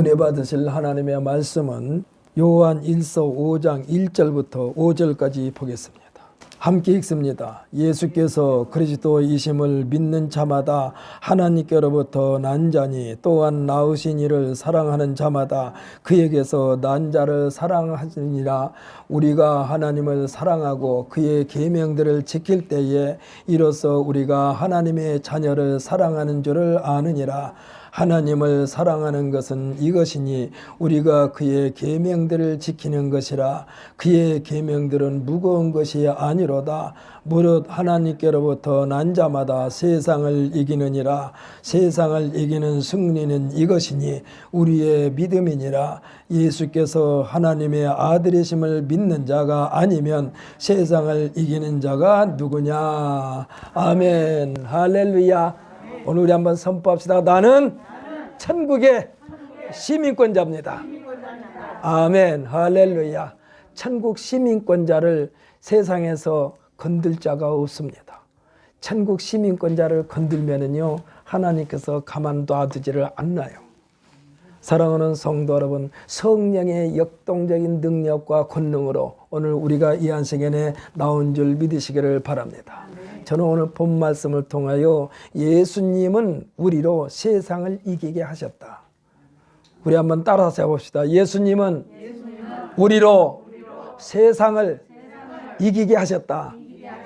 은혜 받으실 하나님의 말씀은 요한 1서 5장 1절부터 5절까지 보겠습니다. 함께 읽습니다. 예수께서 그리스도이심을 믿는 자마다 하나님께로부터 난 자니 또한 낳으신 이를 사랑하는 자마다 그에게서 난 자를 사랑하시니라. 우리가 하나님을 사랑하고 그의 계명들을 지킬 때에 이로써 우리가 하나님의 자녀를 사랑하는 줄을 아느니라. 하나님을 사랑하는 것은 이것이니 우리가 그의 계명들을 지키는 것이라. 그의 계명들은 무거운 것이 아니로다. 무릇 하나님께로부터 난 자마다 세상을 이기느니라. 세상을 이기는 승리는 이것이니 우리의 믿음이니라. 예수께서 하나님의 아들이심을 믿는 자가 아니면 세상을 이기는 자가 누구냐. 아멘. 할렐루야. 오늘 우리 한번 선포합시다. 나는 천국의 시민권자입니다. 아멘. 할렐루야. 천국 시민권자를 세상에서 건들 자가 없습니다. 천국 시민권자를 건들면은요, 하나님께서 가만 놔두지를 않나요. 사랑하는 성도 여러분, 성령의 역동적인 능력과 권능으로 오늘 우리가 이 안식년에 나온 줄 믿으시기를 바랍니다. 저는 오늘 본 말씀을 통하여 예수님은 우리로 세상을 이기게 하셨다. 우리 한번 따라서 해봅시다. 예수님은 우리로 세상을 이기게 하셨다.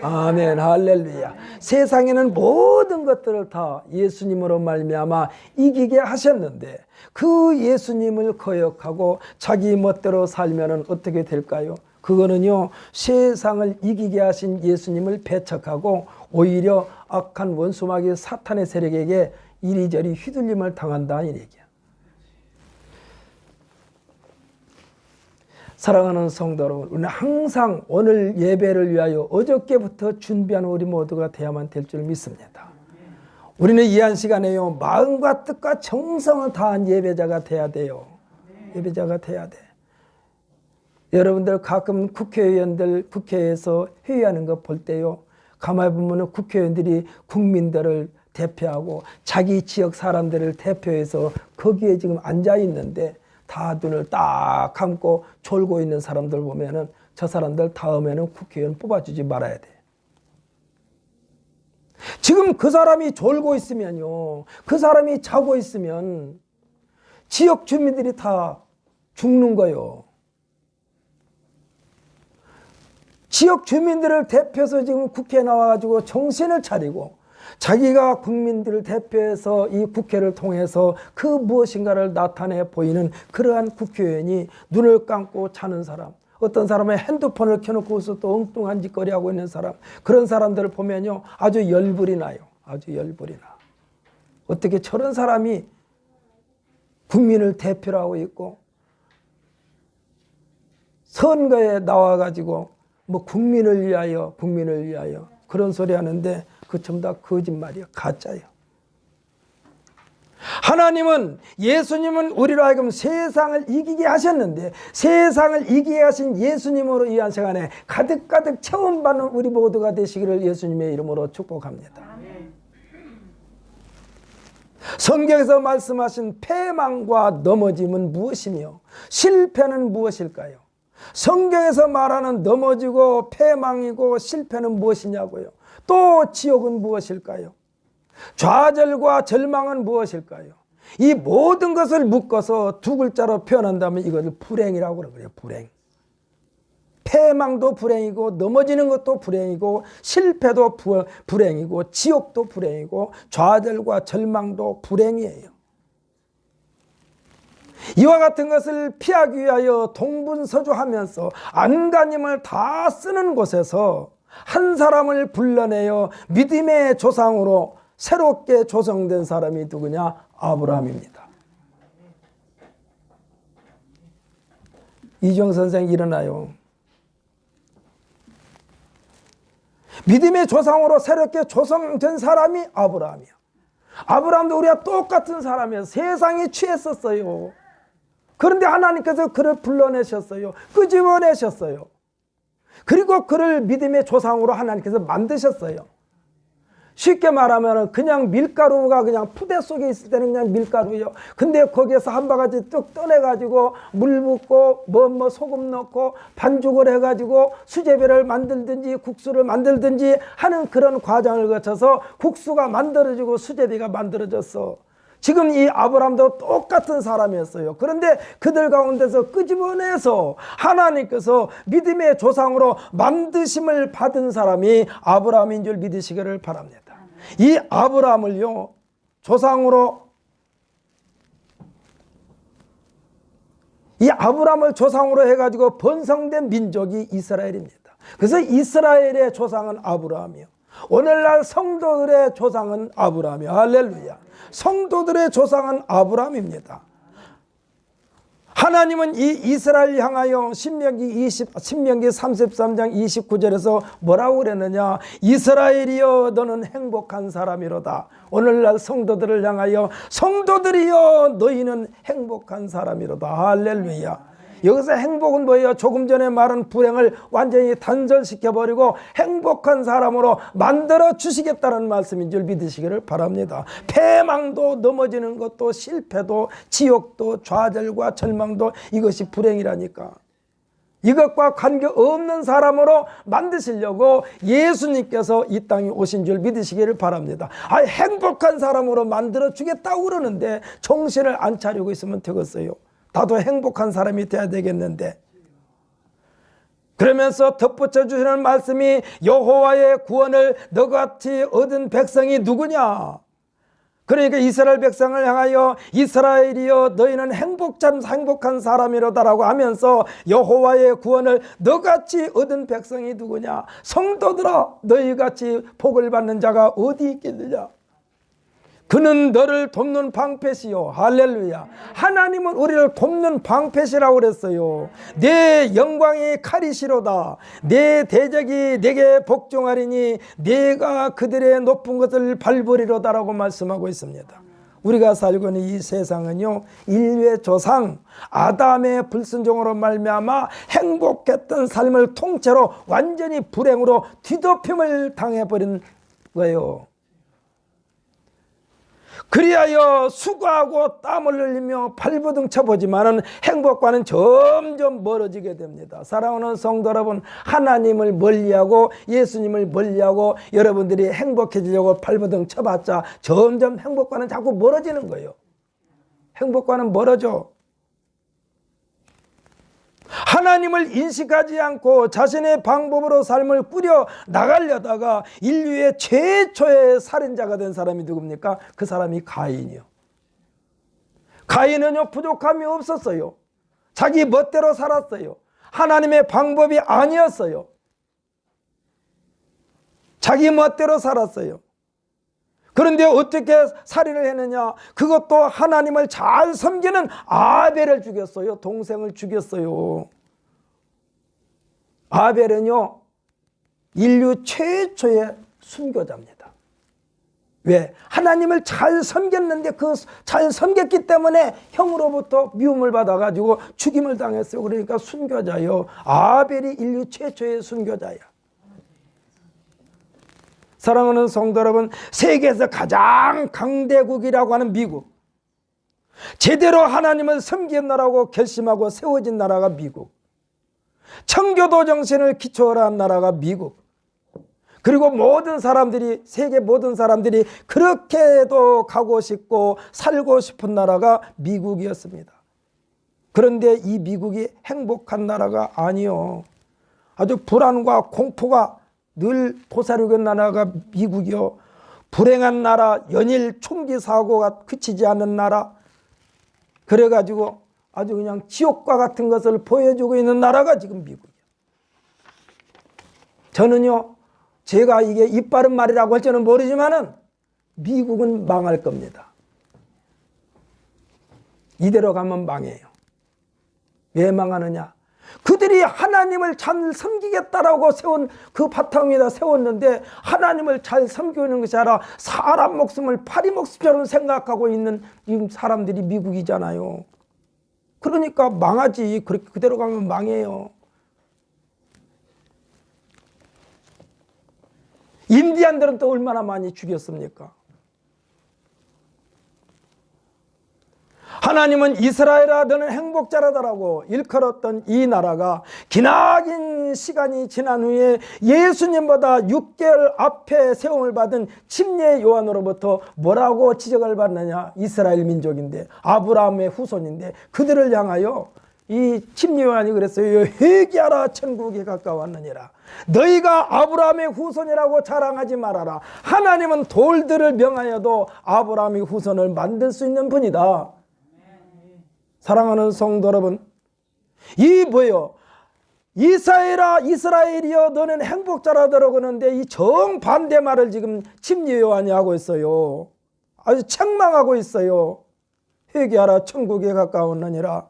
아멘. 할렐루야. 세상에는 모든 것들을 다 예수님으로 말미암아 이기게 하셨는데 그 예수님을 거역하고 자기 멋대로 살면은 어떻게 될까요? 그거는요, 세상을 이기게 하신 예수님을 배척하고 오히려 악한 원수마귀 사탄의 세력에게 이리저리 휘둘림을 당한다 이 얘기야. 사랑하는 성도 여러분, 우리는 항상 오늘 예배를 위하여 어저께부터 준비한 우리 모두가 돼야만 될 줄 믿습니다. 우리는 이 한 시간에요, 마음과 뜻과 정성을 다한 예배자가 돼야 돼요. 예배자가 돼야 돼. 여러분들 가끔 국회의원들 국회에서 회의하는 거 볼 때요, 가만히 보면 국회의원들이 국민들을 대표하고 자기 지역 사람들을 대표해서 거기에 지금 앉아 있는데 다 눈을 딱 감고 졸고 있는 사람들 보면은 저 사람들 다음에는 국회의원 뽑아주지 말아야 돼. 지금 그 사람이 졸고 있으면요, 그 사람이 자고 있으면 지역 주민들이 다 죽는 거예요. 지역 주민들을 대표해서 지금 국회에 나와가지고 정신을 차리고 자기가 국민들을 대표해서 이 국회를 통해서 그 무엇인가를 나타내 보이는 그러한 국회의원이 눈을 감고 자는 사람, 어떤 사람의 핸드폰을 켜놓고서 또 엉뚱한 짓거리 하고 있는 사람, 그런 사람들을 보면요, 아주 열불이 나요. 아주 열불이 나. 어떻게 저런 사람이 국민을 대표로 하고 있고 선거에 나와가지고 뭐 국민을 위하여 그런 소리 하는데 그거 전부 다 거짓말이에요. 가짜예요. 하나님은, 예수님은 우리로 하여금 세상을 이기게 하셨는데 세상을 이기게 하신 예수님으로 이 한 시간에 가득가득 체험받는 우리 모두가 되시기를 예수님의 이름으로 축복합니다. 성경에서 말씀하신 패망과 넘어짐은 무엇이며 실패는 무엇일까요? 성경에서 말하는 넘어지고 패망이고 실패는 무엇이냐고요? 또 지옥은 무엇일까요? 좌절과 절망은 무엇일까요? 이 모든 것을 묶어서 두 글자로 표현한다면 이것을 불행이라고 그래요. 불행. 패망도 불행이고 넘어지는 것도 불행이고 실패도 불행이고 지옥도 불행이고 좌절과 절망도 불행이에요. 이와 같은 것을 피하기 위하여 동분서주하면서 안간힘을 다 쓰는 곳에서 한 사람을 불러내어 믿음의 조상으로 새롭게 조성된 사람이 누구냐? 아브라함입니다. 이정 선생 일어나요. 믿음의 조상으로 새롭게 조성된 사람이 아브라함이야. 아브라함도 우리가 똑같은 사람이에요. 세상에 취했었어요. 그런데 하나님께서 그를 불러내셨어요. 끄집어내셨어요. 그리고 그를 믿음의 조상으로 하나님께서 만드셨어요. 쉽게 말하면 그냥 밀가루가 그냥 푸대 속에 있을 때는 그냥 밀가루예요. 근데 거기에서 한 바가지 뚝 떠내가지고 물 붓고 뭐 소금 넣고 반죽을 해가지고 수제비를 만들든지 국수를 만들든지 하는 그런 과정을 거쳐서 국수가 만들어지고 수제비가 만들어졌어. 지금 이 아브라함도 똑같은 사람이었어요. 그런데 그들 가운데서 끄집어내서 하나님께서 믿음의 조상으로 만드심을 받은 사람이 아브라함인 줄 믿으시기를 바랍니다. 이 아브라함을요, 이 아브라함을 조상으로 해가지고 번성된 민족이 이스라엘입니다. 그래서 이스라엘의 조상은 아브라함이요. 오늘날 성도들의 조상은 아브라함이요. 할렐루야. 성도들의 조상은 아브라함입니다. 하나님은 이 이스라엘 향하여 신명기 33장 29절에서 뭐라고 그랬느냐? 이스라엘이여 너는 행복한 사람이로다. 오늘날 성도들을 향하여 성도들이여 너희는 행복한 사람이로다. 할렐루야. 여기서 행복은 뭐예요? 조금 전에 말한 불행을 완전히 단절시켜버리고 행복한 사람으로 만들어 주시겠다는 말씀인 줄 믿으시기를 바랍니다. 패망도 넘어지는 것도 실패도 지옥도 좌절과 절망도 이것이 불행이라니까. 이것과 관계없는 사람으로 만드시려고 예수님께서 이 땅에 오신 줄 믿으시기를 바랍니다. 행복한 사람으로 만들어 주겠다고 그러는데 정신을 안 차리고 있으면 되겠어요. 나도 행복한 사람이 돼야 되겠는데. 그러면서 덧붙여 주시는 말씀이 여호와의 구원을 너같이 얻은 백성이 누구냐? 그러니까 이스라엘 백성을 향하여 이스라엘이여 너희는 행복한 사람이로다라고 하면서 여호와의 구원을 너같이 얻은 백성이 누구냐? 성도들아, 너희같이 복을 받는 자가 어디 있겠느냐? 그는 너를 돕는 방패시요. 할렐루야. 하나님은 우리를 돕는 방패시라고 그랬어요. 내 영광이 칼이시로다. 내 대적이 내게 복종하리니 내가 그들의 높은 것을 밟으리로다라고 말씀하고 있습니다. 우리가 살고 있는 이 세상은요, 인류의 조상 아담의 불순종으로 말미암아 행복했던 삶을 통째로 완전히 불행으로 뒤덮임을 당해버린 거예요. 그리하여 수고하고 땀을 흘리며 발버둥 쳐보지만은 행복과는 점점 멀어지게 됩니다. 사랑하는 성도 여러분, 하나님을 멀리하고 예수님을 멀리하고 여러분들이 행복해지려고 발버둥 쳐봤자 점점 행복과는 자꾸 멀어지는 거예요. 행복과는 멀어져. 하나님을 인식하지 않고 자신의 방법으로 삶을 꾸려 나가려다가 인류의 최초의 살인자가 된 사람이 누굽니까? 그 사람이 가인이요. 가인은요, 부족함이 없었어요. 자기 멋대로 살았어요. 하나님의 방법이 아니었어요. 자기 멋대로 살았어요. 그런데 어떻게 살인을 했느냐? 그것도 하나님을 잘 섬기는 아벨을 죽였어요. 동생을 죽였어요. 아벨은요, 인류 최초의 순교자입니다. 왜? 하나님을 잘 섬겼는데 그 잘 섬겼기 때문에 형으로부터 미움을 받아가지고 죽임을 당했어요. 그러니까 순교자요. 아벨이 인류 최초의 순교자야. 사랑하는 성도 여러분, 세계에서 가장 강대국이라고 하는 미국, 제대로 하나님을 섬긴 나라고 결심하고 세워진 나라가 미국, 청교도 정신을 기초로 한 나라가 미국, 그리고 모든 사람들이, 세계 모든 사람들이 그렇게도 가고 싶고 살고 싶은 나라가 미국이었습니다. 그런데 이 미국이 행복한 나라가 아니요. 아주 불안과 공포가 늘 도사리는 나라가 미국이요. 불행한 나라, 연일 총기 사고가 그치지 않는 나라, 그래가지고 아주 그냥 지옥과 같은 것을 보여주고 있는 나라가 지금 미국이에요. 저는요, 제가 이게 입 바른 말이라고 할지는 모르지만은 미국은 망할 겁니다. 이대로 가면 망해요. 왜 망하느냐? 그들이 하나님을 잘 섬기겠다라고 세운 그 바탕 위에다 세웠는데 하나님을 잘 섬기는 것이 아니라 사람 목숨을 파리 목숨처럼 생각하고 있는 이 사람들이 미국이잖아요. 그러니까 망하지. 그렇게 그대로 가면 망해요. 인디안들은 또 얼마나 많이 죽였습니까? 하나님은 이스라엘아 너는 행복자라더라고 일컬었던 이 나라가 기나긴 시간이 지난 후에 예수님보다 6개월 앞에 세움을 받은 침례 요한으로부터 뭐라고 지적을 받느냐? 이스라엘 민족인데 아브라함의 후손인데 그들을 향하여 이 침례 요한이 그랬어요. 회개하라 천국에 가까웠느니라. 너희가 아브라함의 후손이라고 자랑하지 말아라. 하나님은 돌들을 명하여도 아브라함의 후손을 만들 수 있는 분이다. 사랑하는 성도 여러분, 이 뭐예요? 이스라엘아 이스라엘이여 너는 행복자라더라 그러는데 이 정반대 말을 지금 침례 요한이 하고 있어요. 아주 책망하고 있어요. 회개하라 천국에 가까웠느니라.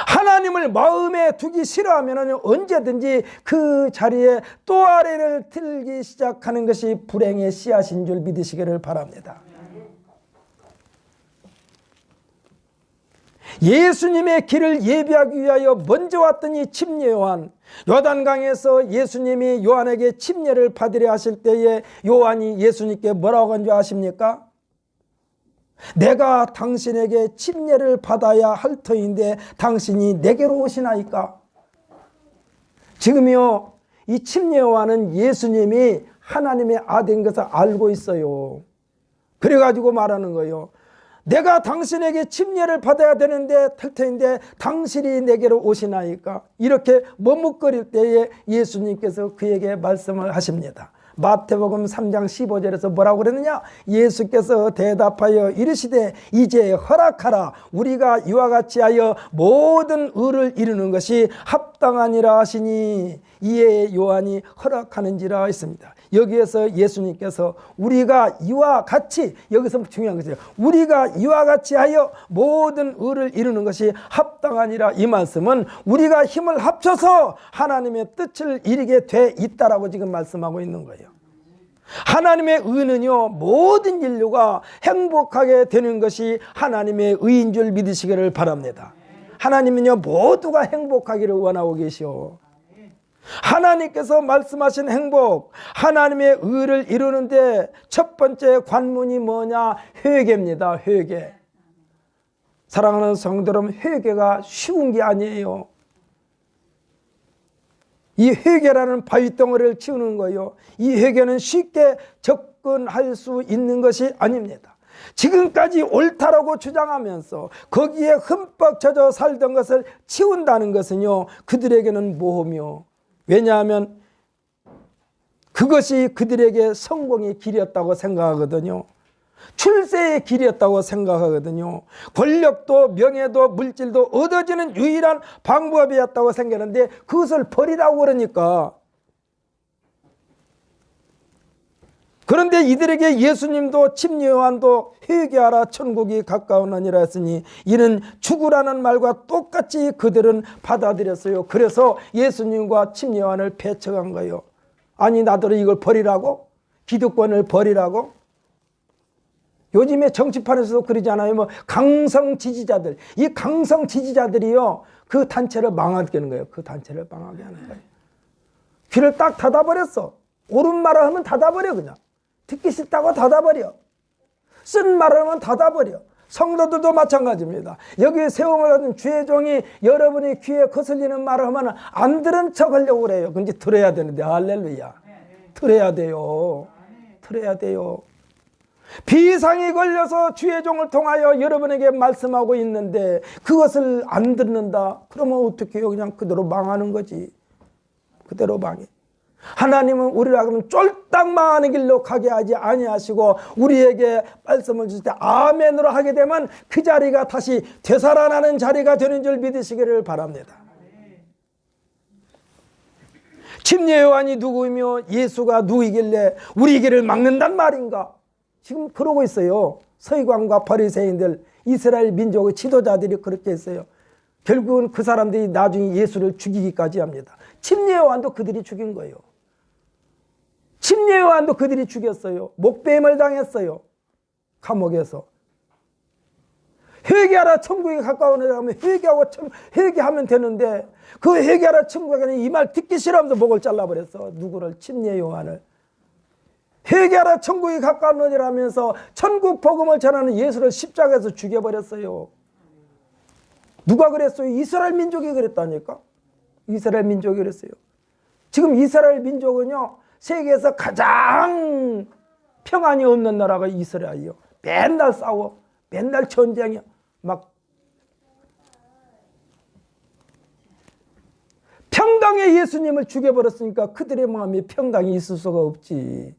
하나님을 마음에 두기 싫어하면 언제든지 그 자리에 또 아래를 틀기 시작하는 것이 불행의 씨앗인 줄 믿으시기를 바랍니다. 예수님의 길을 예비하기 위하여 먼저 왔던 이 침례 요한, 요단강에서 예수님이 요한에게 침례를 받으려 하실 때에 요한이 예수님께 뭐라고 한 줄 아십니까? 내가 당신에게 침례를 받아야 할 터인데 당신이 내게로 오시나이까? 지금요 이 침례 요한은 예수님이 하나님의 아들인 것을 알고 있어요. 그래가지고 말하는 거예요. 내가 당신에게 침례를 받아야 되는데 탈터인데 당신이 내게로 오시나이까? 이렇게 머뭇거릴 때에 예수님께서 그에게 말씀을 하십니다. 마태복음 3장 15절에서 뭐라고 그랬느냐? 예수께서 대답하여 이르시되 이제 허락하라. 우리가 이와 같이 하여 모든 의를 이루는 것이 합당하니라 하시니 이에 요한이 허락하는지라 했습니다. 여기에서 예수님께서 우리가 이와 같이, 여기서 중요한 것이에요. 우리가 이와 같이 하여 모든 의를 이루는 것이 합당하니라. 이 말씀은 우리가 힘을 합쳐서 하나님의 뜻을 이루게 돼 있다라고 지금 말씀하고 있는 거예요. 하나님의 의는요 모든 인류가 행복하게 되는 것이 하나님의 의인 줄 믿으시기를 바랍니다. 하나님은요 모두가 행복하기를 원하고 계시오. 하나님께서 말씀하신 행복, 하나님의 의를 이루는데 첫 번째 관문이 뭐냐? 회개입니다. 회개. 사랑하는 성도 여러분, 회개가 쉬운 게 아니에요. 이 회개라는 바위덩어리를 치우는 거예요. 이 회개는 쉽게 접근할 수 있는 것이 아닙니다. 지금까지 옳다라고 주장하면서 거기에 흠뻑 젖어 살던 것을 치운다는 것은요 그들에게는 모험이요. 왜냐하면 그것이 그들에게 성공의 길이었다고 생각하거든요. 출세의 길이었다고 생각하거든요. 권력도 명예도 물질도 얻어지는 유일한 방법이었다고 생각하는데 그것을 버리라고 그러니까. 그런데 이들에게 예수님도 침례 요한도 회개하라 천국이 가까우니라 했으니 이는 죽으라는 말과 똑같이 그들은 받아들였어요. 그래서 예수님과 침례 요한을 배척한 거예요. 아니 나더러 이걸 버리라고? 기득권을 버리라고? 요즘에 정치판에서도 그러지 않아요? 뭐 강성 지지자들, 이 강성 지지자들이요 그 단체를 망하게 하는 거예요. 그 단체를 망하게 하는 거예요. 귀를 딱 닫아버렸어. 옳은 말을 하면 닫아버려. 그냥 듣기 싫다고 닫아버려. 쓴 말을 하면 닫아버려. 성도들도 마찬가지입니다. 여기 세움을 얻은 주의 종이 여러분이 귀에 거슬리는 말을 하면 안 들은 척 하려고 그래요. 근데 들어야 되는데 할렐루야. 들어야 돼요. 들어야 돼요. 비상이 걸려서 주의 종을 통하여 여러분에게 말씀하고 있는데 그것을 안 듣는다. 그러면 어떻게 해요? 그냥 그대로 망하는 거지. 그대로 망해. 하나님은 우리를 그러면 쫄딱 망하는 길로 가게 하지 아니하시고 우리에게 말씀을 주실 때 아멘으로 하게 되면 그 자리가 다시 되살아나는 자리가 되는 줄 믿으시기를 바랍니다. 침례 요한이 누구이며 예수가 누구이길래 우리 길을 막는단 말인가? 지금 그러고 있어요. 서기관과 바리새인들, 이스라엘 민족의 지도자들이 그렇게 했어요. 결국은 그 사람들이 나중에 예수를 죽이기까지 합니다. 침례 요한도 그들이 죽인 거예요. 침례 요한도 그들이 죽였어요. 목배임을 당했어요. 감옥에서. 회개하라 천국에 가까우니라 하면 회개하면 되는데 그 회개하라 천국에 이 말 듣기 싫어하면서 목을 잘라버렸어. 누구를? 침례 요한을. 회개하라 천국이 가까웠느니라면서 천국 복음을 전하는 예수를 십자가에서 죽여버렸어요. 누가 그랬어요? 이스라엘 민족이 그랬다니까. 이스라엘 민족이 그랬어요. 지금 이스라엘 민족은요, 세계에서 가장 평안이 없는 나라가 이스라엘이요. 맨날 싸워, 맨날 전쟁이야. 막 평강의 예수님을 죽여버렸으니까 그들의 마음에 평강이 있을 수가 없지.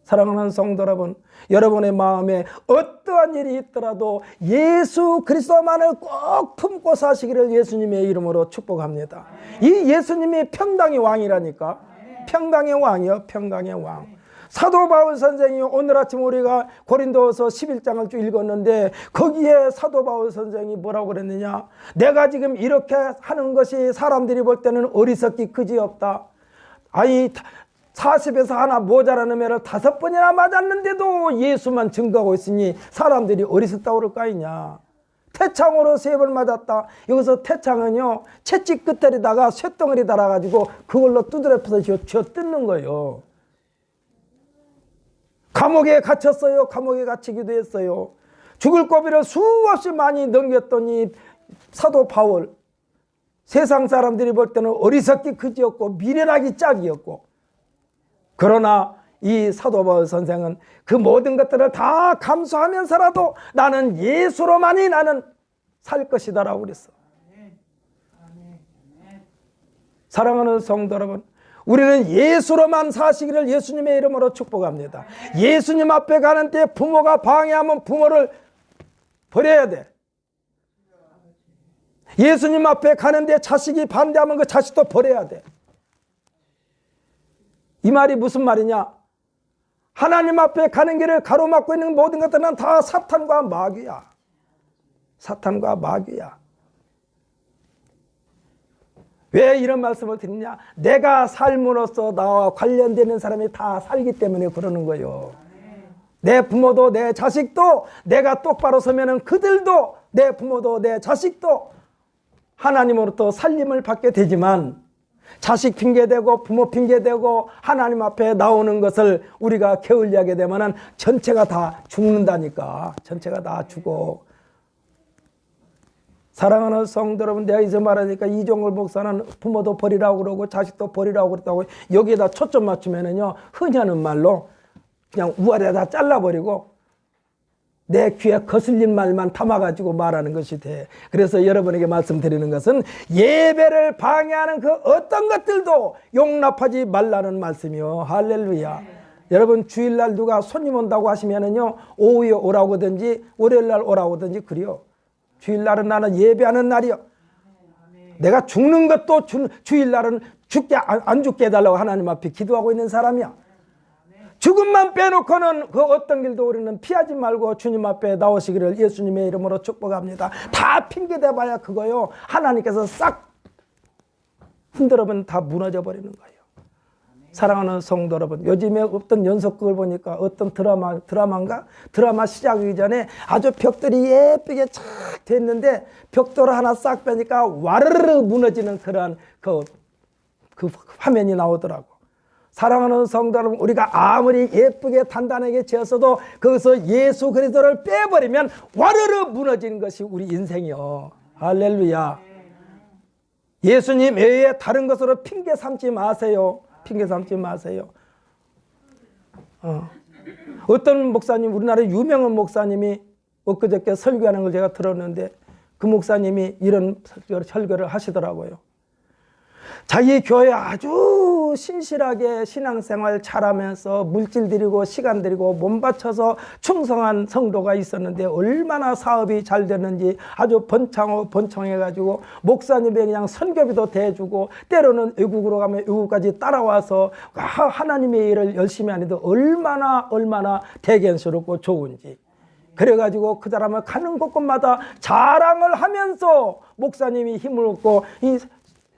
사랑하는 성도 여러분, 여러분의 마음에 어떠한 일이 있더라도 예수 그리스도만을 꼭 품고 사시기를 예수님의 이름으로 축복합니다. 이 예수님이 평강의 왕이라니까. 평강의 왕이요, 평강의 왕. 사도 바울 선생이 오늘 아침 우리가 고린도서 11장을 쭉 읽었는데 거기에 사도 바울 선생이 뭐라고 그랬느냐? 내가 지금 이렇게 하는 것이 사람들이 볼 때는 어리석기 그지없다. 아니 40에서 하나 모자라는 매를 5번이나 맞았는데도 예수만 증거하고 있으니 사람들이 어리석다고 그럴 거 아니냐. 태창으로 3번 맞았다. 여기서 태창은요, 채찍 끝에다가 쇳덩어리 달아가지고 그걸로 두드려서 쥐어 뜯는 거예요. 감옥에 갇혔어요. 감옥에 갇히기도 했어요. 죽을 고비를 수없이 많이 넘겼더니 사도 바울, 세상 사람들이 볼 때는 어리석기 그지였고 미련하기 짝이었고, 그러나 이 사도 바울 선생은 그 모든 것들을 다 감수하면서라도 나는 예수로만이 나는 살 것이다라고 그랬어. 사랑하는 성도 여러분, 우리는 예수로만 사시기를 예수님의 이름으로 축복합니다. 예수님 앞에 가는 때 부모가 방해하면 부모를 버려야 돼. 예수님 앞에 가는데 자식이 반대하면 그 자식도 버려야 돼. 이 말이 무슨 말이냐? 하나님 앞에 가는 길을 가로막고 있는 모든 것들은 다 사탄과 마귀야. 사탄과 마귀야. 왜 이런 말씀을 드리냐? 내가 삶으로써 나와 관련되는 사람이 다 살기 때문에 그러는 거예요. 내 부모도 내 자식도 내가 똑바로 서면은 그들도 내 부모도 내 자식도 하나님으로부터 살림을 받게 되지만 자식 핑계대고 부모 핑계대고 하나님 앞에 나오는 것을 우리가 게을리하게 되면은 전체가 다 죽는다니까. 전체가 다 죽어. 사랑하는 성도 여러분, 내가 이제 말하니까 이종걸 목사는 부모도 버리라고 그러고 자식도 버리라고 그랬다고 여기에다 초점 맞추면은요, 흔히 하는 말로 그냥 우아래다 잘라버리고 내 귀에 거슬린 말만 담아가지고 말하는 것이 돼. 그래서 여러분에게 말씀드리는 것은 예배를 방해하는 그 어떤 것들도 용납하지 말라는 말씀이요. 할렐루야. 여러분, 주일날 누가 손님 온다고 하시면은요, 오후에 오라고 하든지 월요일날 오라고 하든지 그래요. 주일날은 나는 예배하는 날이요. 내가 죽는 것도 주일날은 안 죽게 해달라고 하나님 앞에 기도하고 있는 사람이야. 죽음만 빼놓고는 그 어떤 길도 우리는 피하지 말고 주님 앞에 나오시기를 예수님의 이름으로 축복합니다. 다 핑계대봐야 그거요, 하나님께서 싹 흔들어보면 다 무너져 버리는 거예요. 사랑하는 성도 여러분, 요즘에 어떤 연속극을 보니까 어떤 드라마 시작하기 전에 아주 벽돌이 예쁘게 착 됐는데 벽돌을 하나 싹 빼니까 와르르 무너지는 그러한 그 화면이 나오더라고. 사랑하는 성도 여러분, 우리가 아무리 예쁘게 단단하게 지었어도 거기서 예수 그리스도를 빼버리면 와르르 무너지는 것이 우리 인생이요. 할렐루야. 예수님 외에 다른 것으로 핑계 삼지 마세요. 핑계 삼지 마세요. 어떤 목사님, 우리나라 유명한 목사님이 엊그저께 설교하는 걸 제가 들었는데 그 목사님이 이런 설교를 하시더라고요. 자기 교회 아주 신실하게 신앙생활 잘하면서 물질 드리고 시간 드리고 몸 바쳐서 충성한 성도가 있었는데 얼마나 사업이 잘 됐는지 아주 번창해가지고 목사님이 그냥 선교비도 대주고 때로는 외국으로 가면 외국까지 따라와서 하나님의 일을 열심히 하는데 얼마나 대견스럽고 좋은지. 그래가지고 그 사람을 가는 곳곳마다 자랑을 하면서 목사님이 힘을 얻고 이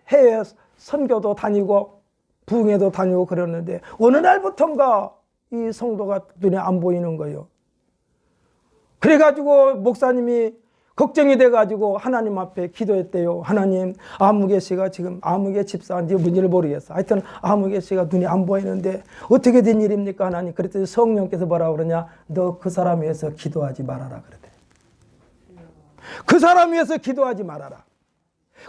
해외 선교도 다니고 부흥회도 다니고 그랬는데 어느 날부턴가 이 성도가 눈에 안 보이는 거예요. 그래가지고 목사님이 걱정이 돼가지고 하나님 앞에 기도했대요. 하나님, 아무개 씨가 지금 아무개 집사인지 뭔지를 모르겠어. 하여튼 아무개 씨가 눈이 안 보이는데 어떻게 된 일입니까 하나님? 그랬더니 성령께서 뭐라고 그러냐? 너 그 사람 위해서 기도하지 말아라 그러대. 그 사람 위해서 기도하지 말아라.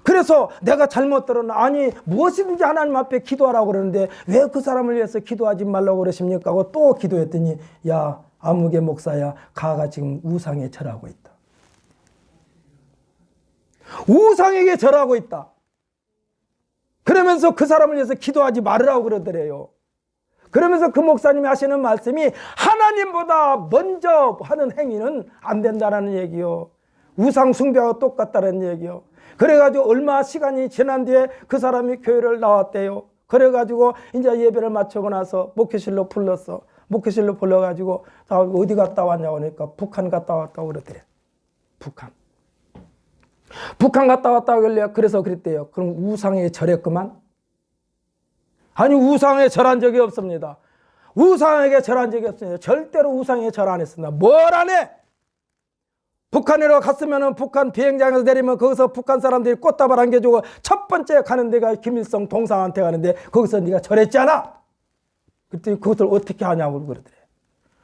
그래서 내가 잘못 들었나? 아니 무엇이든지 하나님 앞에 기도하라고 그러는데 왜 그 사람을 위해서 기도하지 말라고 그러십니까? 하고 또 기도했더니 야 아무개 목사야, 가가 지금 우상에 절하고 있다. 우상에게 절하고 있다. 그러면서 그 사람을 위해서 기도하지 말으라고 그러더래요. 그러면서 그 목사님이 하시는 말씀이 하나님보다 먼저 하는 행위는 안 된다는 얘기요. 우상 숭배하고 똑같다는 얘기요. 그래가지고 얼마 시간이 지난 뒤에 그 사람이 교회를 나왔대요. 그래가지고 이제 예배를 마치고 나서 목회실로 불렀어. 목회실로 불러가지고 어디 갔다 왔냐고 하니까 북한 갔다 왔다고 그러더래. 북한 갔다 왔다고 하길래 그래서 그랬대요. 그럼 우상에 절했구만? 아니 우상에 절한 적이 없습니다. 우상에게 절한 적이 없습니다. 절대로 우상에 절 안 했습니다. 뭘 안 해? 북한으로 갔으면 북한 비행장에서 내리면 거기서 북한 사람들이 꽃다발 안겨주고 첫 번째 가는 데가 김일성 동상한테 가는데 거기서 네가 절했잖아. 그랬더니 그것을 어떻게 하냐고 그러더래.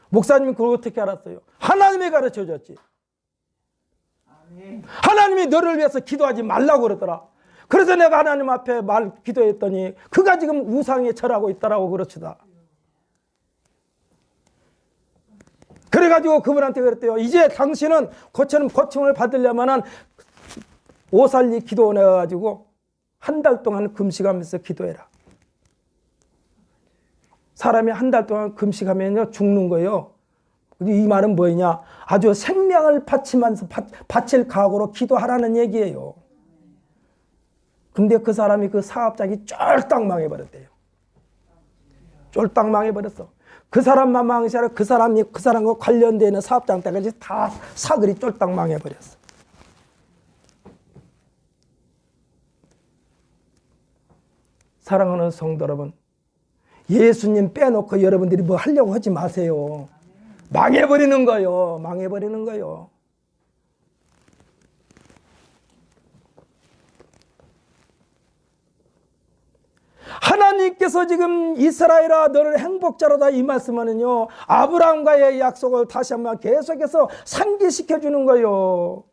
목사님이 그걸 어떻게 알았어요? 하나님이 가르쳐줬지. 하나님이 너를 위해서 기도하지 말라고 그러더라. 그래서 내가 하나님 앞에 기도했더니 그가 지금 우상에 절하고 있다라고 그러시다. 그래가지고 그분한테 그랬대요. 이제 당신은 고침을 받으려면은 오살리 기도 내가지고 한 달 동안 금식하면서 기도해라. 사람이 한 달 동안 금식하면요 죽는 거예요. 이 말은 뭐냐? 아주 생명을 바칠 각오로 기도하라는 얘기예요. 근데 그 사람이 그 사업장이 쫄딱 망해버렸대요. 쫄딱 망해버렸어. 그 사람만 망해서 아니라 그 사람과 관련되어 있는 사업장 때까지 다 사글이 쫄딱 망해버렸어. 사랑하는 성도 여러분, 예수님 빼놓고 여러분들이 뭐 하려고 하지 마세요. 망해버리는 거요. 망해버리는 거요. 하나님께서 지금 이스라엘아 너를 행복자로다 이 말씀은요 아브라함과의 약속을 다시 한번 계속해서 상기시켜 주는 거예요.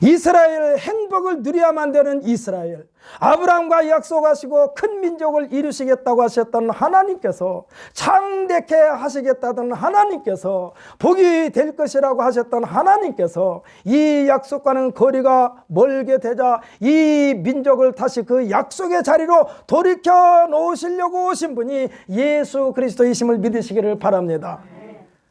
이스라엘 행복을 누려야만 되는 이스라엘, 아브라함과 약속하시고 큰 민족을 이루시겠다고 하셨던 하나님께서, 창대케 하시겠다던 하나님께서, 복이 될 것이라고 하셨던 하나님께서 이 약속과는 거리가 멀게 되자 이 민족을 다시 그 약속의 자리로 돌이켜 놓으시려고 오신 분이 예수 그리스도이심을 믿으시기를 바랍니다.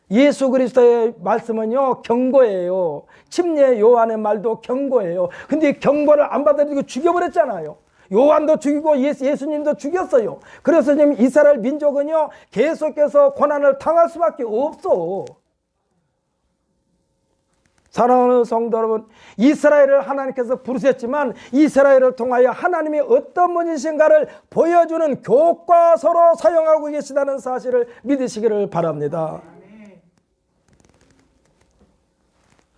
예수 그리스도의 말씀은요 경고예요. 침례 요한의 말도 경고예요. 근데 경고를 안 받아들이고 죽여버렸잖아요. 요한도 죽이고 예수님도 죽였어요. 그래서 지금 이스라엘 민족은요 계속해서 고난을 당할 수밖에 없어. 사랑하는 성도 여러분, 이스라엘을 하나님께서 부르셨지만 이스라엘을 통하여 하나님이 어떤 분이신가를 보여주는 교과서로 사용하고 계시다는 사실을 믿으시기를 바랍니다.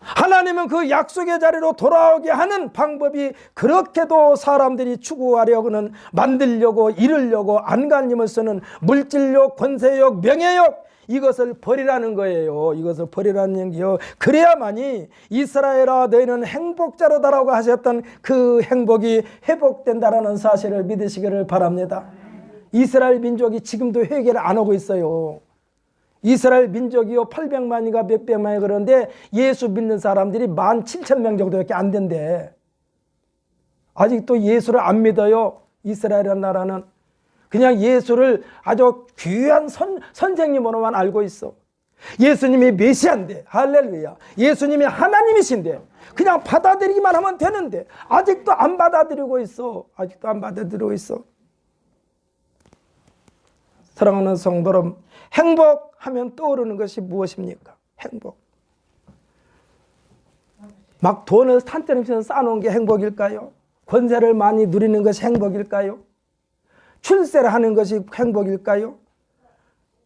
하나님은 그 약속의 자리로 돌아오게 하는 방법이 그렇게도 사람들이 추구하려고는 만들려고 이루려고 안간힘을 쓰는 물질욕, 권세욕, 명예욕 이것을 버리라는 거예요. 이것을 버리라는 얘기요. 그래야만이 이스라엘아 너희는 행복자로다라고 하셨던 그 행복이 회복된다라는 사실을 믿으시기를 바랍니다. 이스라엘 민족이 지금도 회개를 안 하고 있어요. 이스라엘 민족이요 800만이가 몇백만이 그런데 예수 믿는 사람들이 17,000명 정도밖에 안 된대. 아직도 예수를 안 믿어요. 이스라엘이라는 나라는 그냥 예수를 아주 귀한 선생님으로만 알고 있어. 예수님이 메시아인데, 할렐루야, 예수님이 하나님이신데 그냥 받아들이기만 하면 되는데 아직도 안 받아들이고 있어. 아직도 안 받아들이고 있어. 사랑하는 성도 여러분, 행복하면 떠오르는 것이 무엇입니까? 행복. 막 돈을 산더미처럼 쌓아놓은 게 행복일까요? 권세를 많이 누리는 것이 행복일까요? 출세를 하는 것이 행복일까요?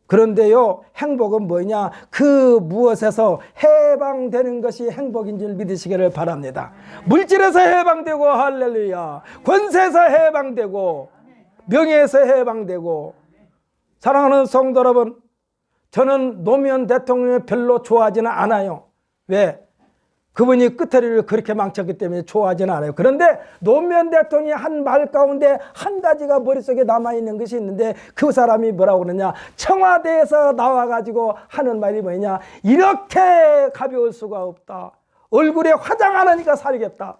그런데요, 행복은 뭐냐? 그 무엇에서 해방되는 것이 행복인 줄 믿으시기를 바랍니다. 물질에서 해방되고, 할렐루야, 권세에서 해방되고, 명예에서 해방되고. 사랑하는 성도 여러분, 저는 노무현 대통령을 별로 좋아하지는 않아요. 왜? 그분이 끝자리를 그렇게 망쳤기 때문에 좋아하지는 않아요. 그런데 노무현 대통령이 한 말 가운데 한 가지가 머릿속에 남아있는 것이 있는데, 그 사람이 뭐라고 그러냐? 청와대에서 나와가지고 하는 말이 뭐냐? 이렇게 가벼울 수가 없다. 얼굴에 화장 안 하니까 살겠다.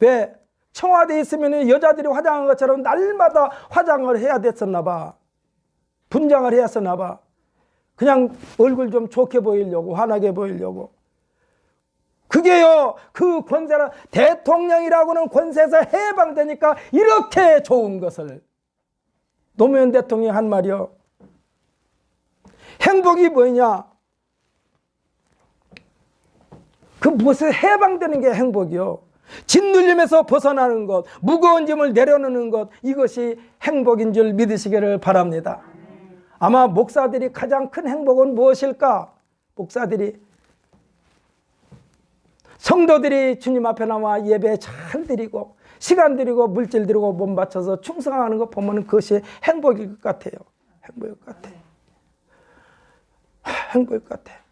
왜? 청와대에 있으면 여자들이 화장한 것처럼 날마다 화장을 해야 됐었나 봐. 분장을 해야 했었나 봐. 그냥 얼굴 좀 좋게 보이려고, 환하게 보이려고. 그게요, 그 권세라, 대통령이라고는 권세에서 해방되니까 이렇게 좋은 것을. 노무현 대통령이 한 말이요, 행복이 뭐냐? 그 무엇에 해방되는 게 행복이요. 짓눌림에서 벗어나는 것, 무거운 짐을 내려놓는 것, 이것이 행복인 줄 믿으시기를 바랍니다. 아마 목사들이 가장 큰 행복은 무엇일까? 목사들이, 성도들이 주님 앞에 나와 예배 잘 드리고 시간 드리고 물질 드리고 몸 바쳐서 충성하는 거 보면 그것이 행복일 것 같아요. 행복일 것 같아. 행복일 것 같아.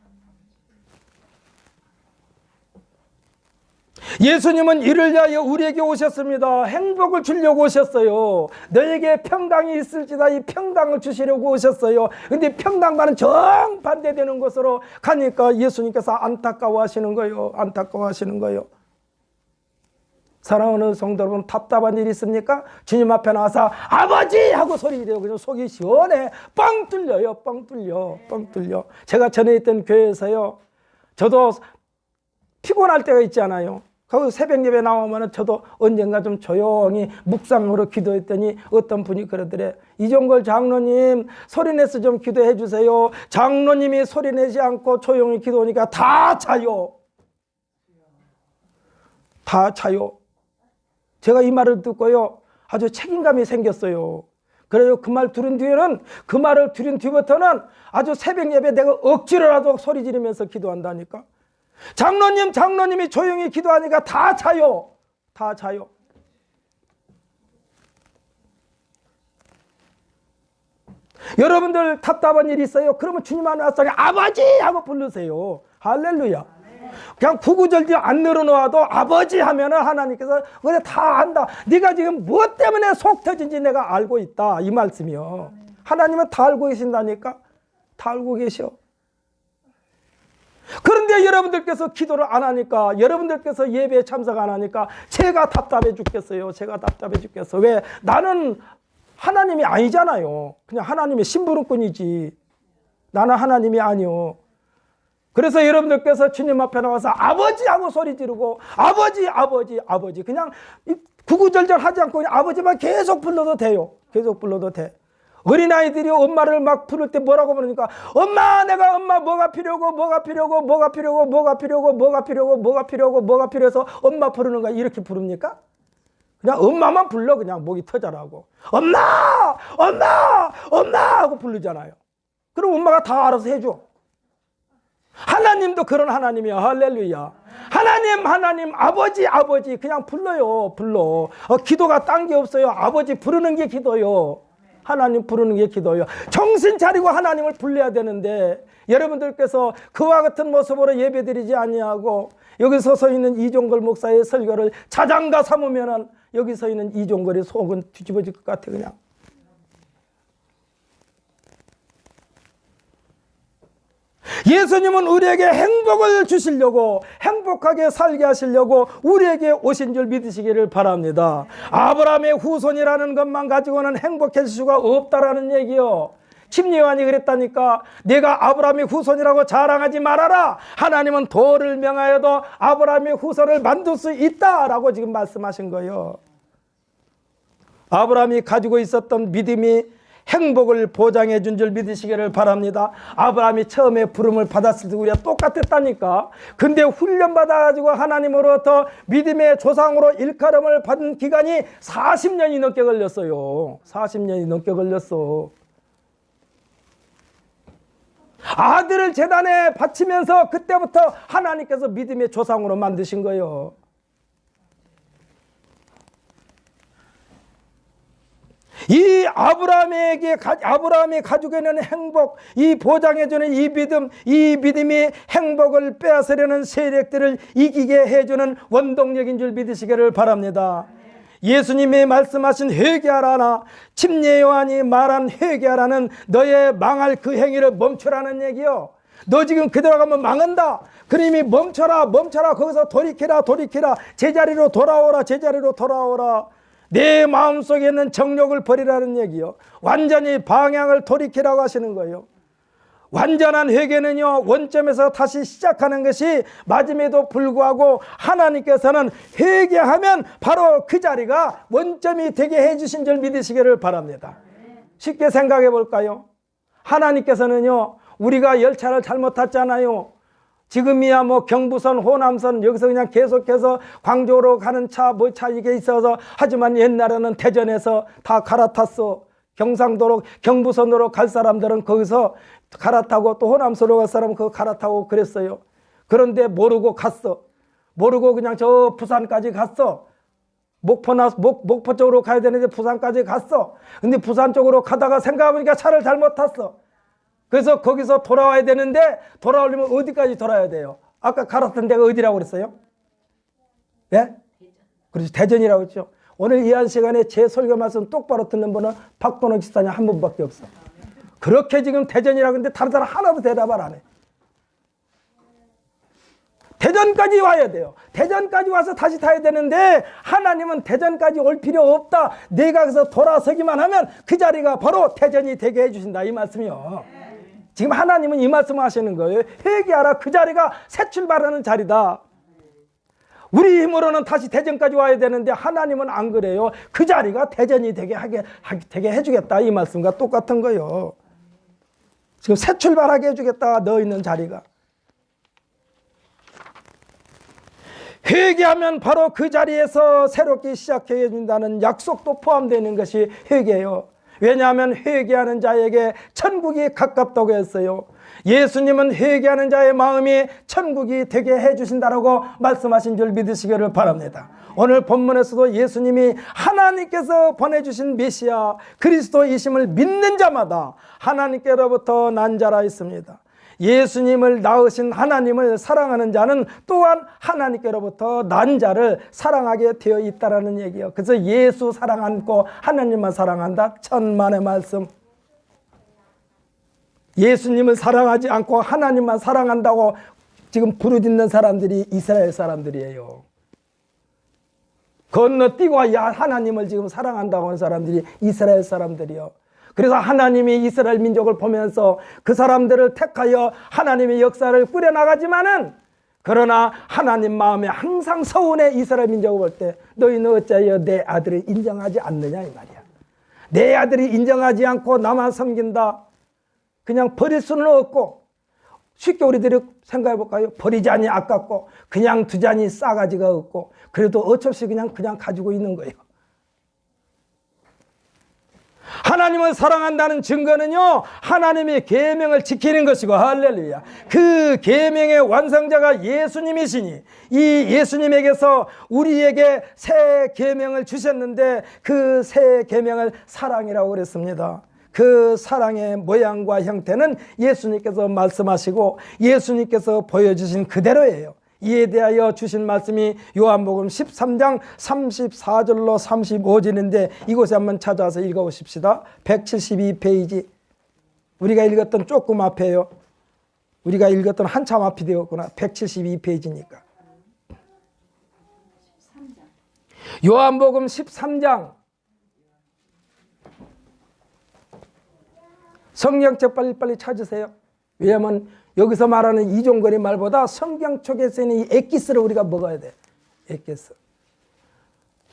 예수님은 이를 위하여 우리에게 오셨습니다. 행복을 주려고 오셨어요. 너에게 평강이 있을지다, 이 평강을 주시려고 오셨어요. 근데 평강과는 정반대되는 곳으로 가니까 예수님께서 안타까워하시는 거예요. 안타까워하시는 거예요. 사랑하는 성도 여러분, 답답한 일이 있습니까? 주님 앞에 나와서 아버지! 하고 소리 지르고 그냥 속이 시원해. 뻥 뚫려요. 뻥 뚫려. 뻥 뚫려. 제가 전에 있던 교회에서요, 저도 피곤할 때가 있잖아요. 거기 새벽 예배 나오면 저도 언젠가 좀 조용히 묵상으로 기도했더니 어떤 분이 그러더래. 이종걸 장로님, 소리내서 좀 기도해 주세요. 장로님이 소리내지 않고 조용히 기도하니까 다 자요. 다 자요. 제가 이 말을 듣고요, 아주 책임감이 생겼어요. 그래요. 그 말 들은 뒤에는, 그 말을 들은 뒤부터는 아주 새벽 예배 내가 억지로라도 소리 지르면서 기도한다니까. 장로님이 조용히 기도하니까 다 자요. 다 자요. 여러분들 답답한 일이 있어요? 그러면 주님 안에 와서 아버지! 하고 부르세요. 할렐루야. 그냥 구구절절 안 늘어놓아도 아버지 하면은 하나님께서 그래 다 안다. 네가 지금 무엇 때문에 속 터진지 내가 알고 있다. 이 말씀이요. 하나님은 다 알고 계신다니까. 다 알고 계셔. 그런데 여러분들께서 기도를 안 하니까, 여러분들께서 예배에 참석 안 하니까 제가 답답해 죽겠어요. 제가 답답해 죽겠어. 왜? 나는 하나님이 아니잖아요. 그냥 하나님의 심부름꾼이지. 나는 하나님이 아니요. 그래서 여러분들께서 주님 앞에 나와서 아버지 하고 소리 지르고 아버지 아버지 아버지 그냥 구구절절 하지 않고 그냥 아버지만 계속 불러도 돼요. 계속 불러도 돼. 어린아이들이 엄마를 막 부를 때 뭐라고 부르니까 엄마, 내가 엄마 뭐가 필요하고 뭐가 필요하고 뭐가 필요하고 뭐가 필요하고 뭐가 필요하고 뭐가 필요하고 뭐가 필요해서 엄마 부르는 거야. 이렇게 부릅니까? 그냥 엄마만 불러. 그냥 목이 터져라고 엄마 엄마 엄마 하고 부르잖아요. 그럼 엄마가 다 알아서 해줘. 하나님도 그런 하나님이야. 할렐루야. 하나님 아버지 그냥 불러요. 불러. 기도가 딴 게 없어요. 아버지 부르는 게 기도요. 하나님 부르는 게 기도요. 정신 차리고 하나님을 불러야 되는데 여러분들께서 그와 같은 모습으로 예배드리지 아니하고 여기 서서 있는 이종걸 목사의 설교를 자장가 삼으면은 여기 서 있는 이종걸의 속은 뒤집어질 것 같아. 그냥. 예수님은 우리에게 행복을 주시려고, 행복하게 살게 하시려고 우리에게 오신 줄 믿으시기를 바랍니다. 아브라함의 후손이라는 것만 가지고는 행복해질 수가 없다라는 얘기요. 침례요한이 그랬다니까. 내가 아브라함의 후손이라고 자랑하지 말아라. 하나님은 돌을 명하여도 아브라함의 후손을 만들 수 있다라고 지금 말씀하신 거예요. 아브라함이 가지고 있었던 믿음이 행복을 보장해 준 줄 믿으시기를 바랍니다. 아브라함이 처음에 부름을 받았을 때 우리가 똑같았다니까. 근데 훈련받아가지고 하나님으로부터 믿음의 조상으로 일컬음을 받은 기간이 40년이 넘게 걸렸어요. 40년이 넘게 걸렸어. 아들을 제단에 바치면서 그때부터 하나님께서 믿음의 조상으로 만드신 거예요. 이 아브라함이 가지고 있는 행복, 이 보장해주는 이 믿음이 행복을 빼앗으려는 세력들을 이기게 해주는 원동력인 줄 믿으시기를 바랍니다. 예수님이 말씀하신 회개하라나, 침례 요한이 말한 회개하라는 너의 망할 그 행위를 멈추라는 얘기요. 너 지금 그대로 가면 망한다. 그러니 멈춰라. 거기서 돌이키라. 제자리로 돌아오라. 내 마음속에 있는 정욕을 버리라는 얘기요. 완전히 방향을 돌이키라고 하시는 거예요. 완전한 회개는요, 원점에서 다시 시작하는 것이 맞음에도 불구하고 하나님께서는 회개하면 바로 그 자리가 원점이 되게 해주신 줄 믿으시기를 바랍니다. 쉽게 생각해 볼까요? 하나님께서는요, 우리가 열차를 잘못 탔잖아요. 지금이야 뭐 경부선, 호남선 여기서 그냥 계속해서 광주로 가는 차, 뭐 차 이게 있어서, 하지만 옛날에는 대전에서 다 갈아탔어. 경상도로, 경부선으로 갈 사람들은 거기서 갈아타고, 또 호남선으로 갈 사람은 그거 갈아타고 그랬어요. 그런데 모르고 갔어. 모르고 그냥 저 부산까지 갔어. 목포 쪽으로 가야 되는데 부산까지 갔어. 근데 부산 쪽으로 가다가 생각해보니까 차를 잘못 탔어. 그래서 거기서 돌아와야 되는데, 돌아오려면 어디까지 돌아야 돼요? 아까 갈았던 데가 어디라고 그랬어요? 예? 그렇죠. 대전이라고 했죠. 오늘 이 한 시간에 제 설교 말씀 똑바로 듣는 분은 박동원 집사님 한 분밖에 없어. 그렇게 지금 대전이라고 했는데 다른 사람 하나도 대답을 안 해. 대전까지 와야 돼요. 대전까지 와서 다시 타야 되는데, 하나님은 대전까지 올 필요 없다. 내가 거기서 돌아서기만 하면 그 자리가 바로 대전이 되게 해주신다, 이 말씀이요. 지금 하나님은 이 말씀을 하시는 거예요. 회개하라. 그 자리가 새 출발하는 자리다. 우리 힘으로는 다시 대전까지 와야 되는데 하나님은 안 그래요. 그 자리가 대전이 되게 해주겠다, 이 말씀과 똑같은 거예요. 지금 새 출발하게 해주겠다, 너 있는 자리가. 회개하면 바로 그 자리에서 새롭게 시작해 준다는 약속도 포함되는 것이 회개예요. 왜냐하면 회개하는 자에게 천국이 가깝다고 했어요. 예수님은 회개하는 자의 마음이 천국이 되게 해주신다라고 말씀하신 줄 믿으시기를 바랍니다. 오늘 본문에서도 예수님이 하나님께서 보내주신 메시아 그리스도이심을 믿는 자마다 하나님께로부터 난 자라 했습니다. 예수님을 낳으신 하나님을 사랑하는 자는 또한 하나님께로부터 난 자를 사랑하게 되어 있다는 얘기예요. 그래서 예수 사랑 않고 하나님만 사랑한다, 천만의 말씀. 예수님을 사랑하지 않고 하나님만 사랑한다고 지금 부르짖는 사람들이 이스라엘 사람들이에요. 건너뛰고 하나님을 지금 사랑한다고 하는 사람들이 이스라엘 사람들이요. 그래서 하나님이 이스라엘 민족을 보면서 그 사람들을 택하여 하나님의 역사를 꾸려나가지만은, 그러나 하나님 마음에 항상 서운해. 이스라엘 민족을 볼 때 너희는 어찌하여 내 아들을 인정하지 않느냐, 이 말이야. 내 아들이 인정하지 않고 나만 섬긴다. 그냥 버릴 수는 없고, 쉽게 우리들이 생각해 볼까요? 버리자니 아깝고 그냥 두자니 싸가지가 없고, 그래도 어쩔 수 없이 그냥 가지고 있는 거예요. 하나님을 사랑한다는 증거는요, 하나님의 계명을 지키는 것이고, 할렐루야. 그 계명의 완성자가 예수님이시니, 이 예수님에게서 우리에게 새 계명을 주셨는데, 그 새 계명을 사랑이라고 그랬습니다. 그 사랑의 모양과 형태는 예수님께서 말씀하시고 예수님께서 보여주신 그대로예요. 이에 대하여 주신 말씀이 요한복음 13장 34절로 35절인데, 이곳에 한번 찾아서 읽어보십시다. 172페이지. 우리가 읽었던 조금 앞에요. 우리가 읽었던 한참 앞이 되었구나. 172페이지니까. 요한복음 13장. 성경책 빨리 찾으세요. 왜냐하면 여기서 말하는 이종거리 말보다 성경 쪽에 쓰이는 이 엑기스를 우리가 먹어야 돼. 엑기스.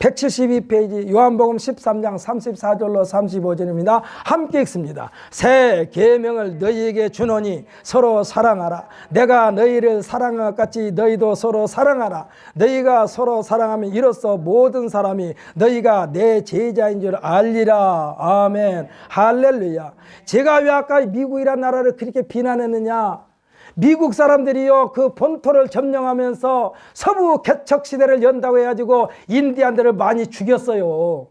172페이지 요한복음 13장 34절로 35절입니다. 함께 읽습니다. 새 계명을 너희에게 주노니 서로 사랑하라. 내가 너희를 사랑한 것 같이 너희도 서로 사랑하라. 너희가 서로 사랑하면 이로써 모든 사람이 너희가 내 제자인 줄 알리라. 아멘. 할렐루야. 제가 왜 아까 미국이란 나라를 그렇게 비난했느냐? 미국 사람들이요, 그 본토를 점령하면서 서부 개척 시대를 연다고 해가지고 인디안들을 많이 죽였어요.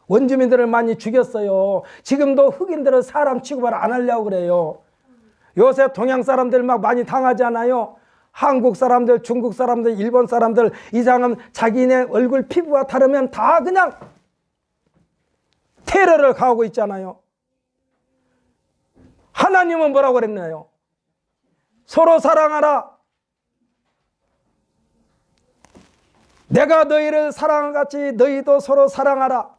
원주민들을 많이 죽였어요. 지금도 흑인들은 사람 취급을 안 하려고 그래요. 요새 동양 사람들 막 많이 당하지 않아요? 한국 사람들, 중국 사람들, 일본 사람들 이상은 자기네 얼굴 피부가 다르면 다 그냥 테러를 가하고 있잖아요. 하나님은 뭐라고 그랬나요? 서로 사랑하라. 내가 너희를 사랑한 같이 너희도 서로 사랑하라.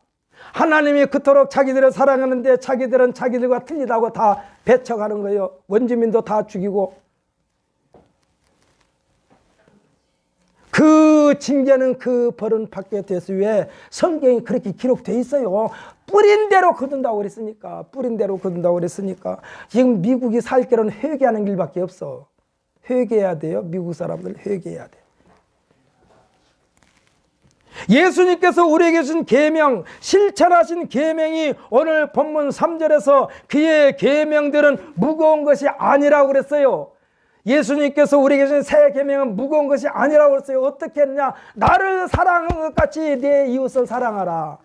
하나님이 그토록 자기들을 사랑하는데 자기들은 자기들과 틀리다고 다 배척하는 거예요. 원주민도 다 죽이고. 그 징계는 그 벌은 받게 됐으에 성경이 그렇게 기록되어 있어요. 뿌린 대로 거둔다고 그랬으니까. 뿌린 대로 거둔다고 그랬으니까. 지금 미국이 살 길은 회개하는 길밖에 없어. 회개해야 돼요. 미국 사람들 회개해야 돼. 예수님께서 우리에게 주신 계명, 실천하신 계명이 오늘 본문 3절에서 그의 계명들은 무거운 것이 아니라고 그랬어요. 예수님께서 우리에게 주신 새 계명은 무거운 것이 아니라고 그랬어요. 어떻게 했냐? 나를 사랑한 것 같이 내 이웃을 사랑하라.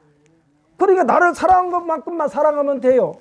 그러니까 나를 사랑한 것만큼만 사랑하면 돼요.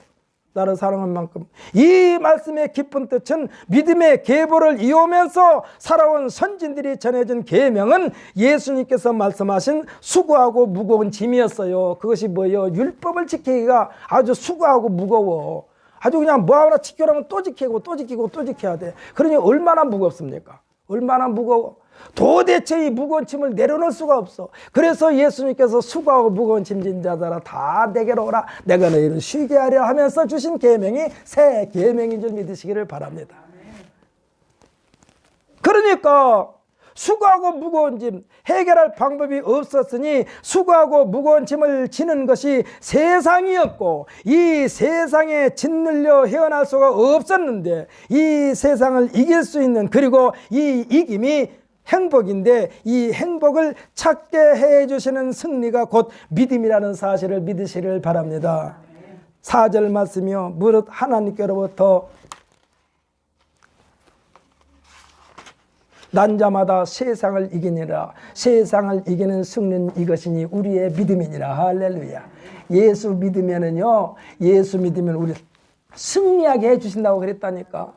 나를 사랑한 만큼. 이 말씀의 깊은 뜻은 믿음의 계보를 이으면서 살아온 선진들이 전해준 계명은 예수님께서 말씀하신 수고하고 무거운 짐이었어요. 그것이 뭐예요? 율법을 지키기가 아주 수고하고 무거워. 아주 그냥 뭐 하나 지키려면 또 지키고 또 지키고 또 지켜야 돼. 그러니 얼마나 무겁습니까? 얼마나 무거워. 도대체 이 무거운 짐을 내려놓을 수가 없어. 그래서 예수님께서 수고하고 무거운 짐진 자들아 다 내게로 오라. 내가 너희를 쉬게 하려 하면서 주신 계명이 새 계명인 줄 믿으시기를 바랍니다. 그러니까 수고하고 무거운 짐 해결할 방법이 없었으니 수고하고 무거운 짐을 지는 것이 세상이었고 이 세상에 짓눌려 헤어날 수가 없었는데 이 세상을 이길 수 있는 그리고 이 이김이 행복인데 이 행복을 찾게 해주시는 승리가 곧 믿음이라는 사실을 믿으시기를 바랍니다. 4절 말씀이요. 무릇 하나님께로부터 난 자마다 세상을 이기니라. 세상을 이기는 승리는 이것이니 우리의 믿음이니라. 할렐루야. 예수 믿으면은요. 예수 믿으면 우리 승리하게 해주신다고 그랬다니까.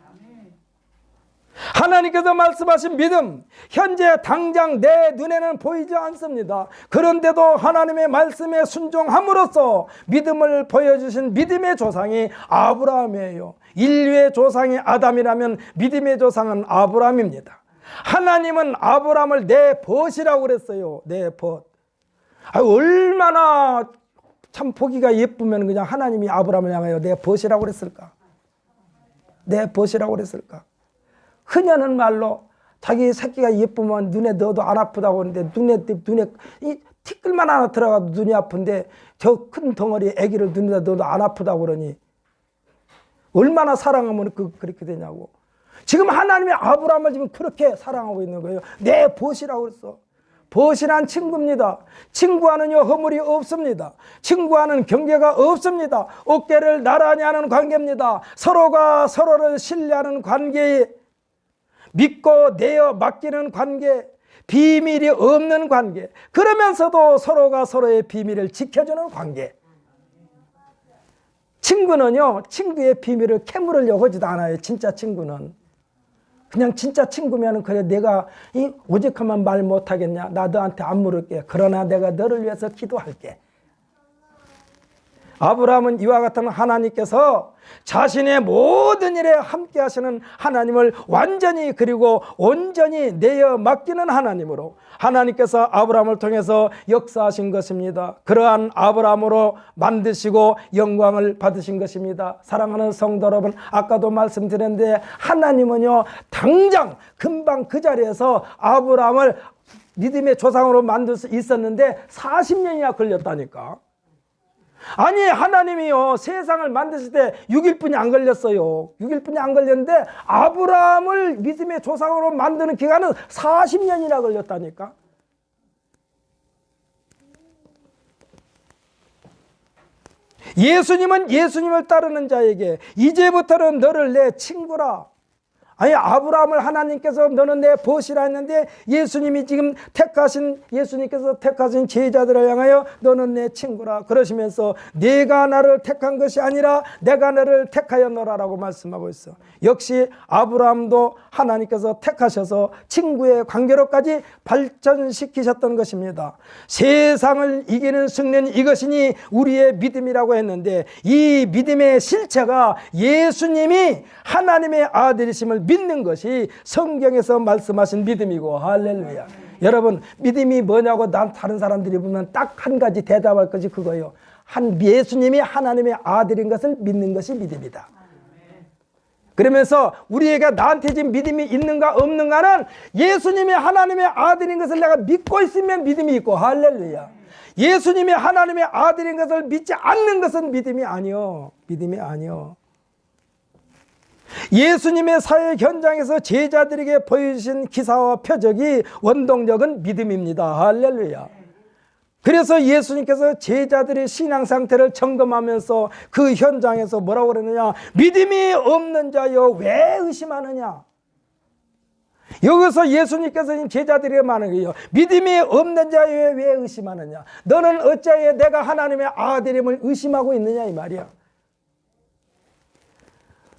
하나님께서 말씀하신 믿음, 현재 당장 내 눈에는 보이지 않습니다. 그런데도 하나님의 말씀에 순종함으로써 믿음을 보여주신 믿음의 조상이 아브라함이에요. 인류의 조상이 아담이라면 믿음의 조상은 아브라함입니다. 하나님은 아브라함을 내 벗이라고 그랬어요. 내 벗. 얼마나 참 보기가 예쁘면 그냥 하나님이 아브라함을 향하여 내 벗이라고 그랬을까? 내 벗이라고 그랬을까? 흔히하는 말로 자기 새끼가 예쁘면 눈에 넣어도 안 아프다고 하는데 눈에 이 티끌만 하나 들어가도 눈이 아픈데 저 큰 덩어리 아기를 눈에다 넣어도 안 아프다고 그러니 얼마나 사랑하면 그렇게 되냐고. 지금 하나님이 아브라함을 지금 그렇게 사랑하고 있는 거예요. 내 벗이라고 그랬어. 벗이란 친구입니다. 친구와는요 허물이 없습니다. 친구와는 경계가 없습니다. 어깨를 나란히 하는 관계입니다. 서로가 서로를 신뢰하는 관계에 믿고 내어 맡기는 관계, 비밀이 없는 관계, 그러면서도 서로가 서로의 비밀을 지켜주는 관계. 친구는요 친구의 비밀을 캐물으려고 하지도 않아요. 진짜 친구는 그냥 진짜 친구면 그래 내가 이 오직하면 말 못하겠냐, 나 너한테 안 물을게. 그러나 내가 너를 위해서 기도할게. 아브라함은 이와 같은 하나님께서 자신의 모든 일에 함께 하시는 하나님을 완전히 그리고 온전히 내어 맡기는 하나님으로 하나님께서 아브라함을 통해서 역사하신 것입니다. 그러한 아브라함으로 만드시고 영광을 받으신 것입니다. 사랑하는 성도 여러분, 아까도 말씀드렸는데 하나님은요 당장 금방 그 자리에서 아브라함을 믿음의 조상으로 만들 수 있었는데 40년이나 걸렸다니까. 아니 하나님이요 세상을 만드실 때 6일뿐이 안 걸렸어요. 6일뿐이 안 걸렸는데 아브라함을 믿음의 조상으로 만드는 기간은 40년이나 걸렸다니까. 예수님은 예수님을 따르는 자에게 이제부터는 너를 내 친구라. 아니 아브라함을 하나님께서 너는 내 벗이라 했는데 예수님이 지금 예수님께서 택하신 제자들을 향하여 너는 내 친구라 그러시면서 네가 나를 택한 것이 아니라 내가 너를 택하였노라라고 말씀하고 있어. 역시 아브라함도 하나님께서 택하셔서 친구의 관계로까지 발전시키셨던 것입니다. 세상을 이기는 승리는 이것이니 우리의 믿음이라고 했는데 이 믿음의 실체가 예수님이 하나님의 아들이심을 믿는 것이 성경에서 말씀하신 믿음이고 할렐루야. 여러분 믿음이 뭐냐고 다른 사람들이 보면 딱 한 가지 대답할 것이 그거예요. 예수님이 하나님의 아들인 것을 믿는 것이 믿음이다. 그러면서 우리에게 나한테 지금 믿음이 있는가 없는가는 예수님이 하나님의 아들인 것을 내가 믿고 있으면 믿음이 있고 할렐루야. 예수님이 하나님의 아들인 것을 믿지 않는 것은 믿음이 아니요. 믿음이 아니요. 예수님의 사회 현장에서 제자들에게 보여주신 기사와 표적이 원동력은 믿음입니다. 할렐루야. 그래서 예수님께서 제자들의 신앙 상태를 점검하면서 그 현장에서 뭐라고 그러느냐, 믿음이 없는 자여 왜 의심하느냐. 여기서 예수님께서 제자들에게 말하는 거예요. 믿음이 없는 자여 왜 의심하느냐. 너는 어찌하여 내가 하나님의 아들임을 의심하고 있느냐 이 말이야.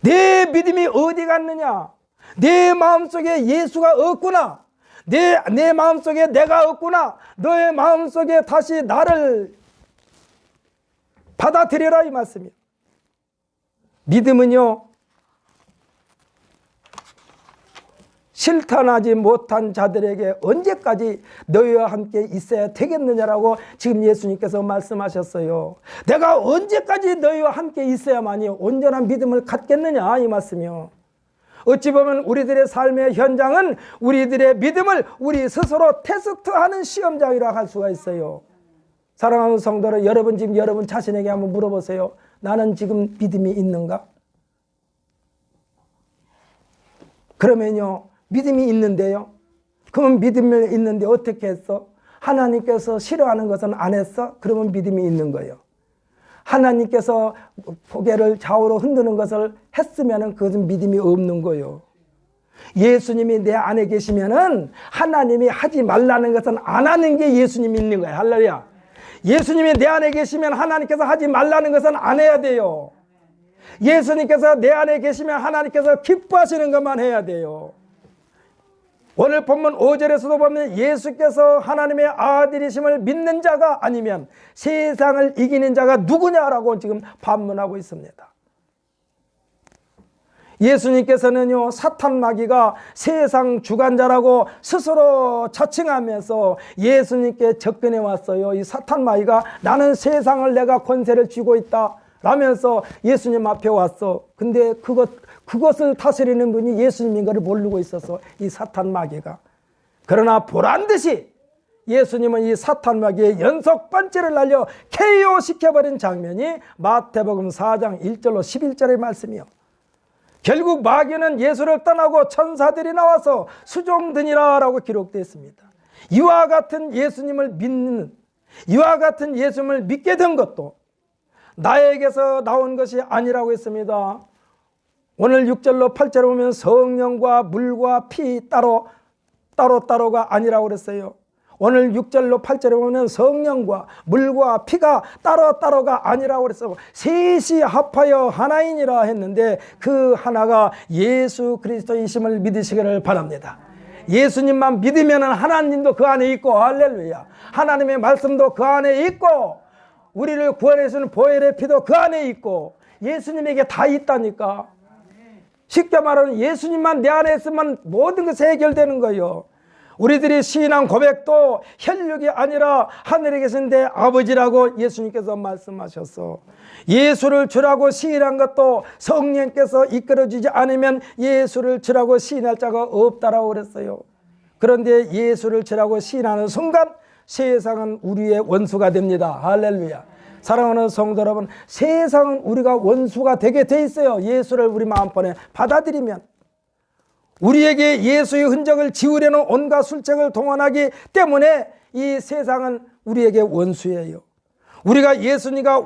내 믿음이 어디 갔느냐. 내 마음속에 예수가 없구나. 내 마음속에 내가 없구나. 너의 마음속에 다시 나를 받아들여라 이 말씀이에요. 믿음은요 실천하지 못한 자들에게 언제까지 너희와 함께 있어야 되겠느냐라고 지금 예수님께서 말씀하셨어요. 내가 언제까지 너희와 함께 있어야만이 온전한 믿음을 갖겠느냐 이 말씀이요. 어찌 보면 우리들의 삶의 현장은 우리들의 믿음을 우리 스스로 테스트하는 시험장이라 할 수가 있어요. 사랑하는 성도들, 여러분 지금 여러분 자신에게 한번 물어보세요. 나는 지금 믿음이 있는가? 그러면요 믿음이 있는데요. 그러면 믿음이 있는데 어떻게 했어? 하나님께서 싫어하는 것은 안 했어? 그러면 믿음이 있는 거예요. 하나님께서 고개를 좌우로 흔드는 것을 했으면 그것은 믿음이 없는 거예요. 예수님이 내 안에 계시면은 하나님이 하지 말라는 것은 안 하는 게 예수님이 있는 거예요. 할렐루야. 예수님이 내 안에 계시면 하나님께서 하지 말라는 것은 안 해야 돼요. 예수님께서 내 안에 계시면 하나님께서 기뻐하시는 것만 해야 돼요. 오늘 본문 5절에서도 보면 예수께서 하나님의 아들이심을 믿는 자가 아니면 세상을 이기는 자가 누구냐라고 지금 반문하고 있습니다. 예수님께서는요 사탄 마귀가 세상 주관자라고 스스로 자칭하면서 예수님께 접근해 왔어요. 이 사탄 마귀가 나는 세상을 내가 권세를 쥐고 있다 라면서 예수님 앞에 왔어. 근데 그것을 다스리는 분이 예수님인 것을 모르고 있어서 이 사탄 마귀가. 그러나 보란듯이 예수님은 이 사탄 마귀의 연속 번째를 날려 KO 시켜버린 장면이 마태복음 4장 1절로 11절의 말씀이요. 결국 마귀는 예수를 떠나고 천사들이 나와서 수종드니라 라고 기록되어 있습니다. 이와 같은 예수님을 믿게 된 것도 나에게서 나온 것이 아니라고 했습니다. 오늘 6절로 8절에 보면 성령과 물과 피 따로가 아니라고 그랬어요. 오늘 6절로 8절에 보면 성령과 물과 피가 따로가 아니라고 그랬어요. 셋이 합하여 하나이니라 했는데 그 하나가 예수 그리스도이심을 믿으시기를 바랍니다. 예수님만 믿으면 하나님도 그 안에 있고 할렐루야. 하나님의 말씀도 그 안에 있고 우리를 구원해 주는 보혈의 피도 그 안에 있고 예수님에게 다 있다니까. 쉽게 말하면 예수님만 내 안에 있으면 모든 것이 해결되는 거예요. 우리들이 신앙 고백도 혈육이 아니라 하늘에 계신 내 아버지라고 예수님께서 말씀하셨어. 예수를 주라고 시인한 것도 성령께서 이끌어주지 않으면 예수를 주라고 시인할 자가 없다라고 그랬어요. 그런데 예수를 지라고 시인하는 순간 세상은 우리의 원수가 됩니다. 할렐루야. 사랑하는 성도 여러분, 세상은 우리가 원수가 되게 돼 있어요. 예수를 우리 마음번에 받아들이면. 우리에게 예수의 흔적을 지우려는 온갖 술책을 동원하기 때문에 이 세상은 우리에게 원수예요. 우리가 예수님과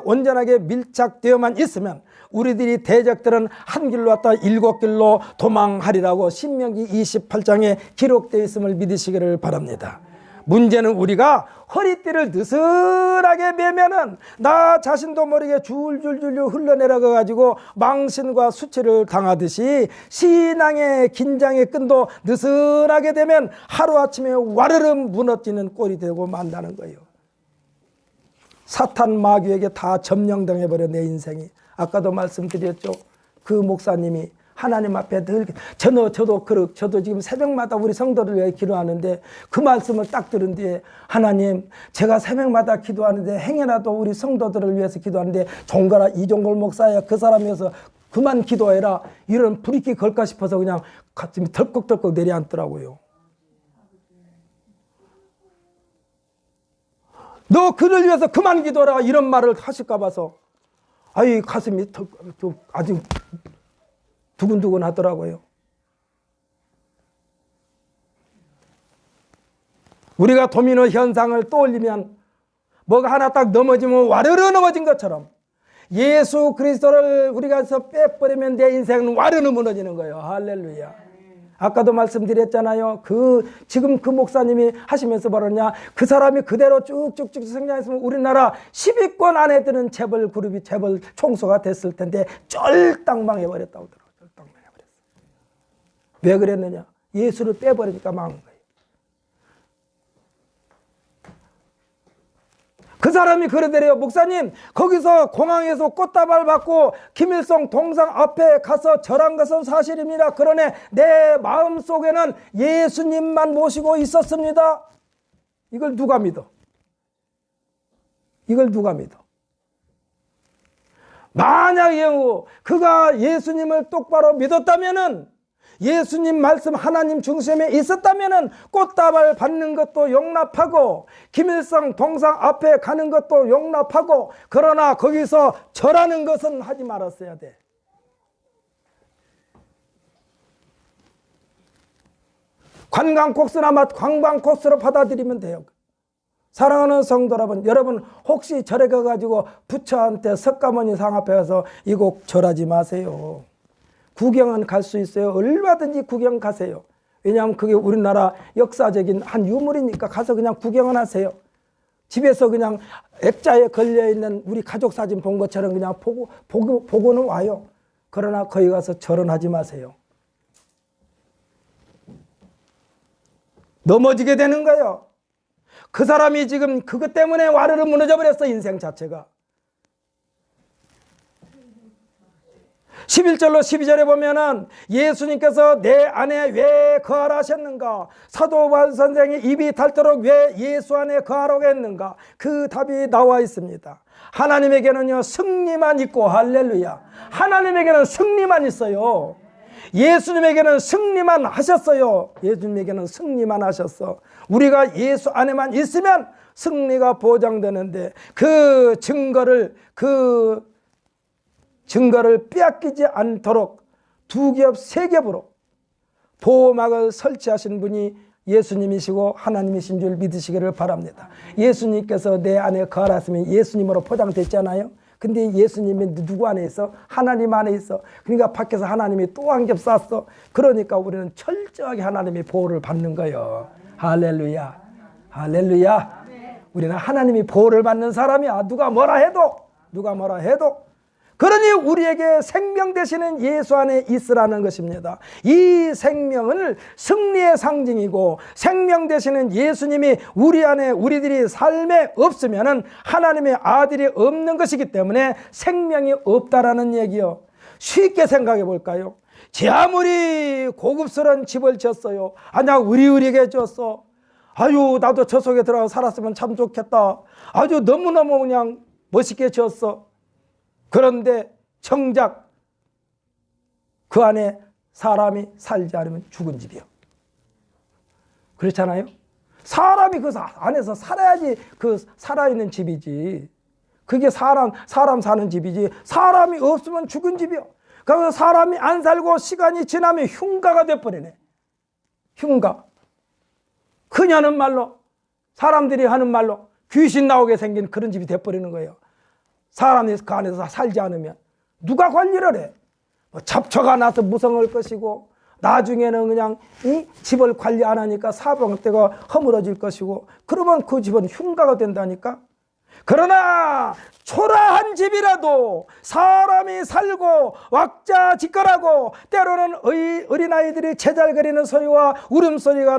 온전하게 밀착되어만 있으면 우리들이 대적들은 한 길로 왔다 7길로 도망하리라고 신명기 28장에 기록되어 있음을 믿으시기를 바랍니다. 문제는 우리가 허리띠를 느슨하게 매면은 나 자신도 모르게 줄줄줄 흘러내려가 가지고 망신과 수치를 당하듯이 신앙의 긴장의 끈도 느슨하게 되면 하루아침에 와르르 무너지는 꼴이 되고 만다는 거예요. 사탄 마귀에게 다 점령당해버려 내 인생이. 아까도 말씀드렸죠. 그 목사님이 하나님 앞에 늘 저도 지금 새벽마다 우리 성도를 위해 기도하는데 그 말씀을 딱 들은 뒤에 하나님, 제가 새벽마다 기도하는데 행여라도 우리 성도들을 위해서 기도하는데 종가라 이종걸 목사야 그 사람이어서 그만 기도해라 이런 불이익이 걸까 싶어서 그냥 가슴이 덜컥덜컥 내려앉더라고요. 너 그를 위해서 그만 기도하라 이런 말을 하실까 봐서 아이 가슴이 아직 두근두근 하더라고요. 우리가 도미노 현상을 떠올리면 뭐가 하나 딱 넘어지면 와르르 넘어진 것처럼 예수 그리스도를 우리가 빼버리면 내 인생은 와르르 무너지는 거예요. 할렐루야. 아까도 말씀드렸잖아요. 지금 그 목사님이 하시면서 뭐랬냐, 그 사람이 그대로 쭉쭉쭉 성장했으면 우리나라 10위권 안에 드는 재벌 그룹이 재벌 총수가 됐을 텐데 쫄딱 망해버렸다고 하더라고요. 쫄딱 망해버렸어요. 왜 그랬느냐? 예수를 빼버리니까 망한 거예요. 그 사람이 그러더래요. 목사님, 거기서 공항에서 꽃다발 받고 김일성 동상 앞에 가서 절한 것은 사실입니다. 그러나 내 마음속에는 예수님만 모시고 있었습니다. 이걸 누가 믿어? 이걸 누가 믿어? 만약에 그가 예수님을 똑바로 믿었다면은, 예수님 말씀 하나님 중심에 있었다면 꽃다발 받는 것도 용납하고 김일성 동상 앞에 가는 것도 용납하고, 그러나 거기서 절하는 것은 하지 말았어야 돼. 관광 코스나 관광 코스로 받아들이면 돼요. 사랑하는 성도 여러분 혹시 절에 가가지고 부처한테 석가모니 상 앞에 가서 이 곡 절하지 마세요. 구경은 갈 수 있어요. 얼마든지 구경 가세요. 왜냐하면 그게 우리나라 역사적인 한 유물이니까 가서 그냥 구경은 하세요. 집에서 그냥 액자에 걸려있는 우리 가족 사진 본 것처럼 그냥 보고는 와요. 그러나 거기 가서 절은 하지 마세요. 넘어지게 되는 거예요. 그 사람이 지금 그것 때문에 와르르 무너져 버렸어. 인생 자체가. 11절로 12절에 보면은 예수님께서 내 안에 왜 거하라 하셨는가? 사도 바울 선생이 입이 닳도록 왜 예수 안에 거하라고 했는가? 그 답이 나와 있습니다. 하나님에게는요 승리만 있고, 할렐루야, 하나님에게는 승리만 있어요. 예수님에게는 승리만 하셨어요. 예수님에게는 승리만 하셨어. 우리가 예수 안에만 있으면 승리가 보장되는데 그 증거를 빼앗기지 않도록 두 겹, 세 겹으로 보호막을 설치하신 분이 예수님이시고 하나님이신 줄 믿으시기를 바랍니다. 예수님께서 내 안에 거하셨으면 예수님으로 포장됐잖아요. 근데 예수님이 누구 안에 있어? 하나님 안에 있어. 그러니까 밖에서 하나님이 또 한 겹 쌌어. 그러니까 우리는 철저하게 하나님의 보호를 받는 거예요. 할렐루야, 할렐루야. 우리는 하나님이 보호를 받는 사람이야. 누가 뭐라 해도. 그러니 우리에게 생명 되시는 예수 안에 있으라는 것입니다. 이 생명은 승리의 상징이고, 생명 되시는 예수님이 우리 안에 우리들이 삶에 없으면 하나님의 아들이 없는 것이기 때문에 생명이 없다라는 얘기요. 쉽게 생각해 볼까요? 제 아무리 고급스러운 집을 지었어요. 아냐 의리의리하게 지었어. 아유 나도 저 속에 들어가 살았으면 참 좋겠다. 아주 너무너무 그냥 멋있게 지었어. 그런데 정작 그 안에 사람이 살지 않으면 죽은 집이요. 그렇잖아요. 사람이 그 안에서 살아야지 그 살아있는 집이지. 그게 사람 사는 집이지. 사람이 없으면 죽은 집이요. 그래서 사람이 안 살고 시간이 지나면 흉가가 돼버리네. 흉가. 흔히 하는 말로, 사람들이 하는 말로 귀신 나오게 생긴 그런 집이 돼버리는 거예요. 사람이 그 안에서 살지 않으면. 누가 관리를 해? 뭐 잡초가 나서 무성할 것이고, 나중에는 그냥 이 집을 관리 안 하니까 사방때가 허물어질 것이고, 그러면 그 집은 흉가가 된다니까. 그러나 초라한 집이라도 사람이 살고 왁자지껄하고 때로는 어린아이들이 제잘거리는 소리와 울음소리가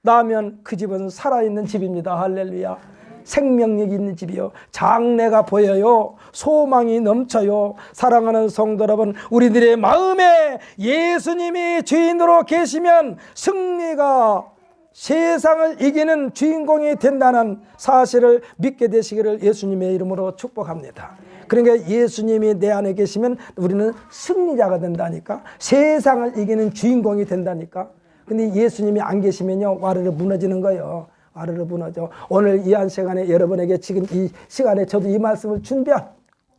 나면 그 집은 살아있는 집입니다. 할렐루야. 생명력이 있는 집이요, 장래가 보여요, 소망이 넘쳐요. 사랑하는 성도 여러분, 우리들의 마음에 예수님이 주인으로 계시면 승리가 세상을 이기는 주인공이 된다는 사실을 믿게 되시기를 예수님의 이름으로 축복합니다. 그러니까 예수님이 내 안에 계시면 우리는 승리자가 된다니까. 세상을 이기는 주인공이 된다니까. 근데 예수님이 안 계시면요, 와르르 무너지는 거예요. 와르르 무너져. 오늘 이 한 시간에 여러분에게 지금 이 시간에 저도 이 말씀을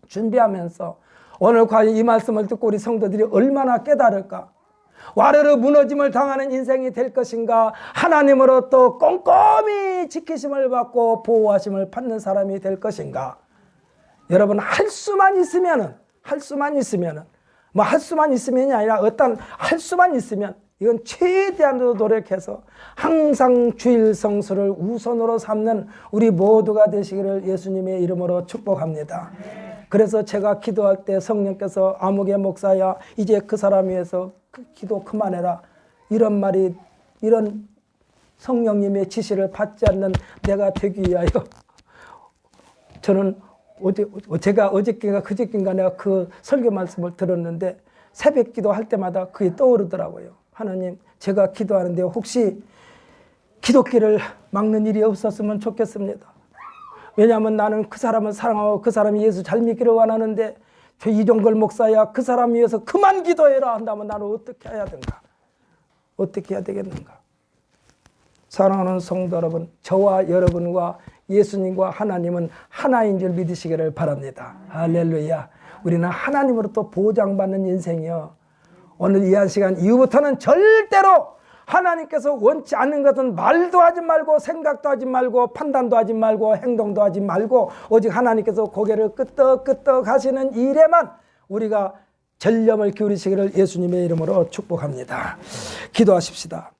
준비하면서 오늘 과연 이 말씀을 듣고 우리 성도들이 얼마나 깨달을까? 와르르 무너짐을 당하는 인생이 될 것인가? 하나님으로 또 꼼꼼히 지키심을 받고 보호하심을 받는 사람이 될 것인가? 여러분, 할 수만 있으면이 아니라 어떤 할 수만 있으면 이건 최대한으로 노력해서 항상 주일 성수를 우선으로 삼는 우리 모두가 되시기를 예수님의 이름으로 축복합니다. 그래서 제가 기도할 때 성령께서 아무개 목사야, 이제 그 사람 위해서 기도 그만해라, 이런 성령님의 지시를 받지 않는 내가 되기 위하여, 저는 제가 어저께인가 그저께인가 내가 그 설교 말씀을 들었는데 새벽 기도할 때마다 그게 떠오르더라고요. 하나님, 제가 기도하는데 혹시 기독교를 막는 일이 없었으면 좋겠습니다. 왜냐하면 나는 그 사람을 사랑하고 그 사람이 예수 잘 믿기를 원하는데, 저 이종걸 목사야, 그 사람 위해서 그만 기도해라 한다면 나는 어떻게 해야 되는가? 어떻게 해야 되겠는가? 사랑하는 성도 여러분, 저와 여러분과 예수님과 하나님은 하나인 줄 믿으시기를 바랍니다. 할렐루야. 우리는 하나님으로 또 보장받는 인생이요, 오늘 이 한 시간 이후부터는 절대로 하나님께서 원치 않는 것은 말도 하지 말고 생각도 하지 말고 판단도 하지 말고 행동도 하지 말고 오직 하나님께서 고개를 끄덕끄덕 하시는 일에만 우리가 전념을 기울이시기를 예수님의 이름으로 축복합니다. 기도하십시다.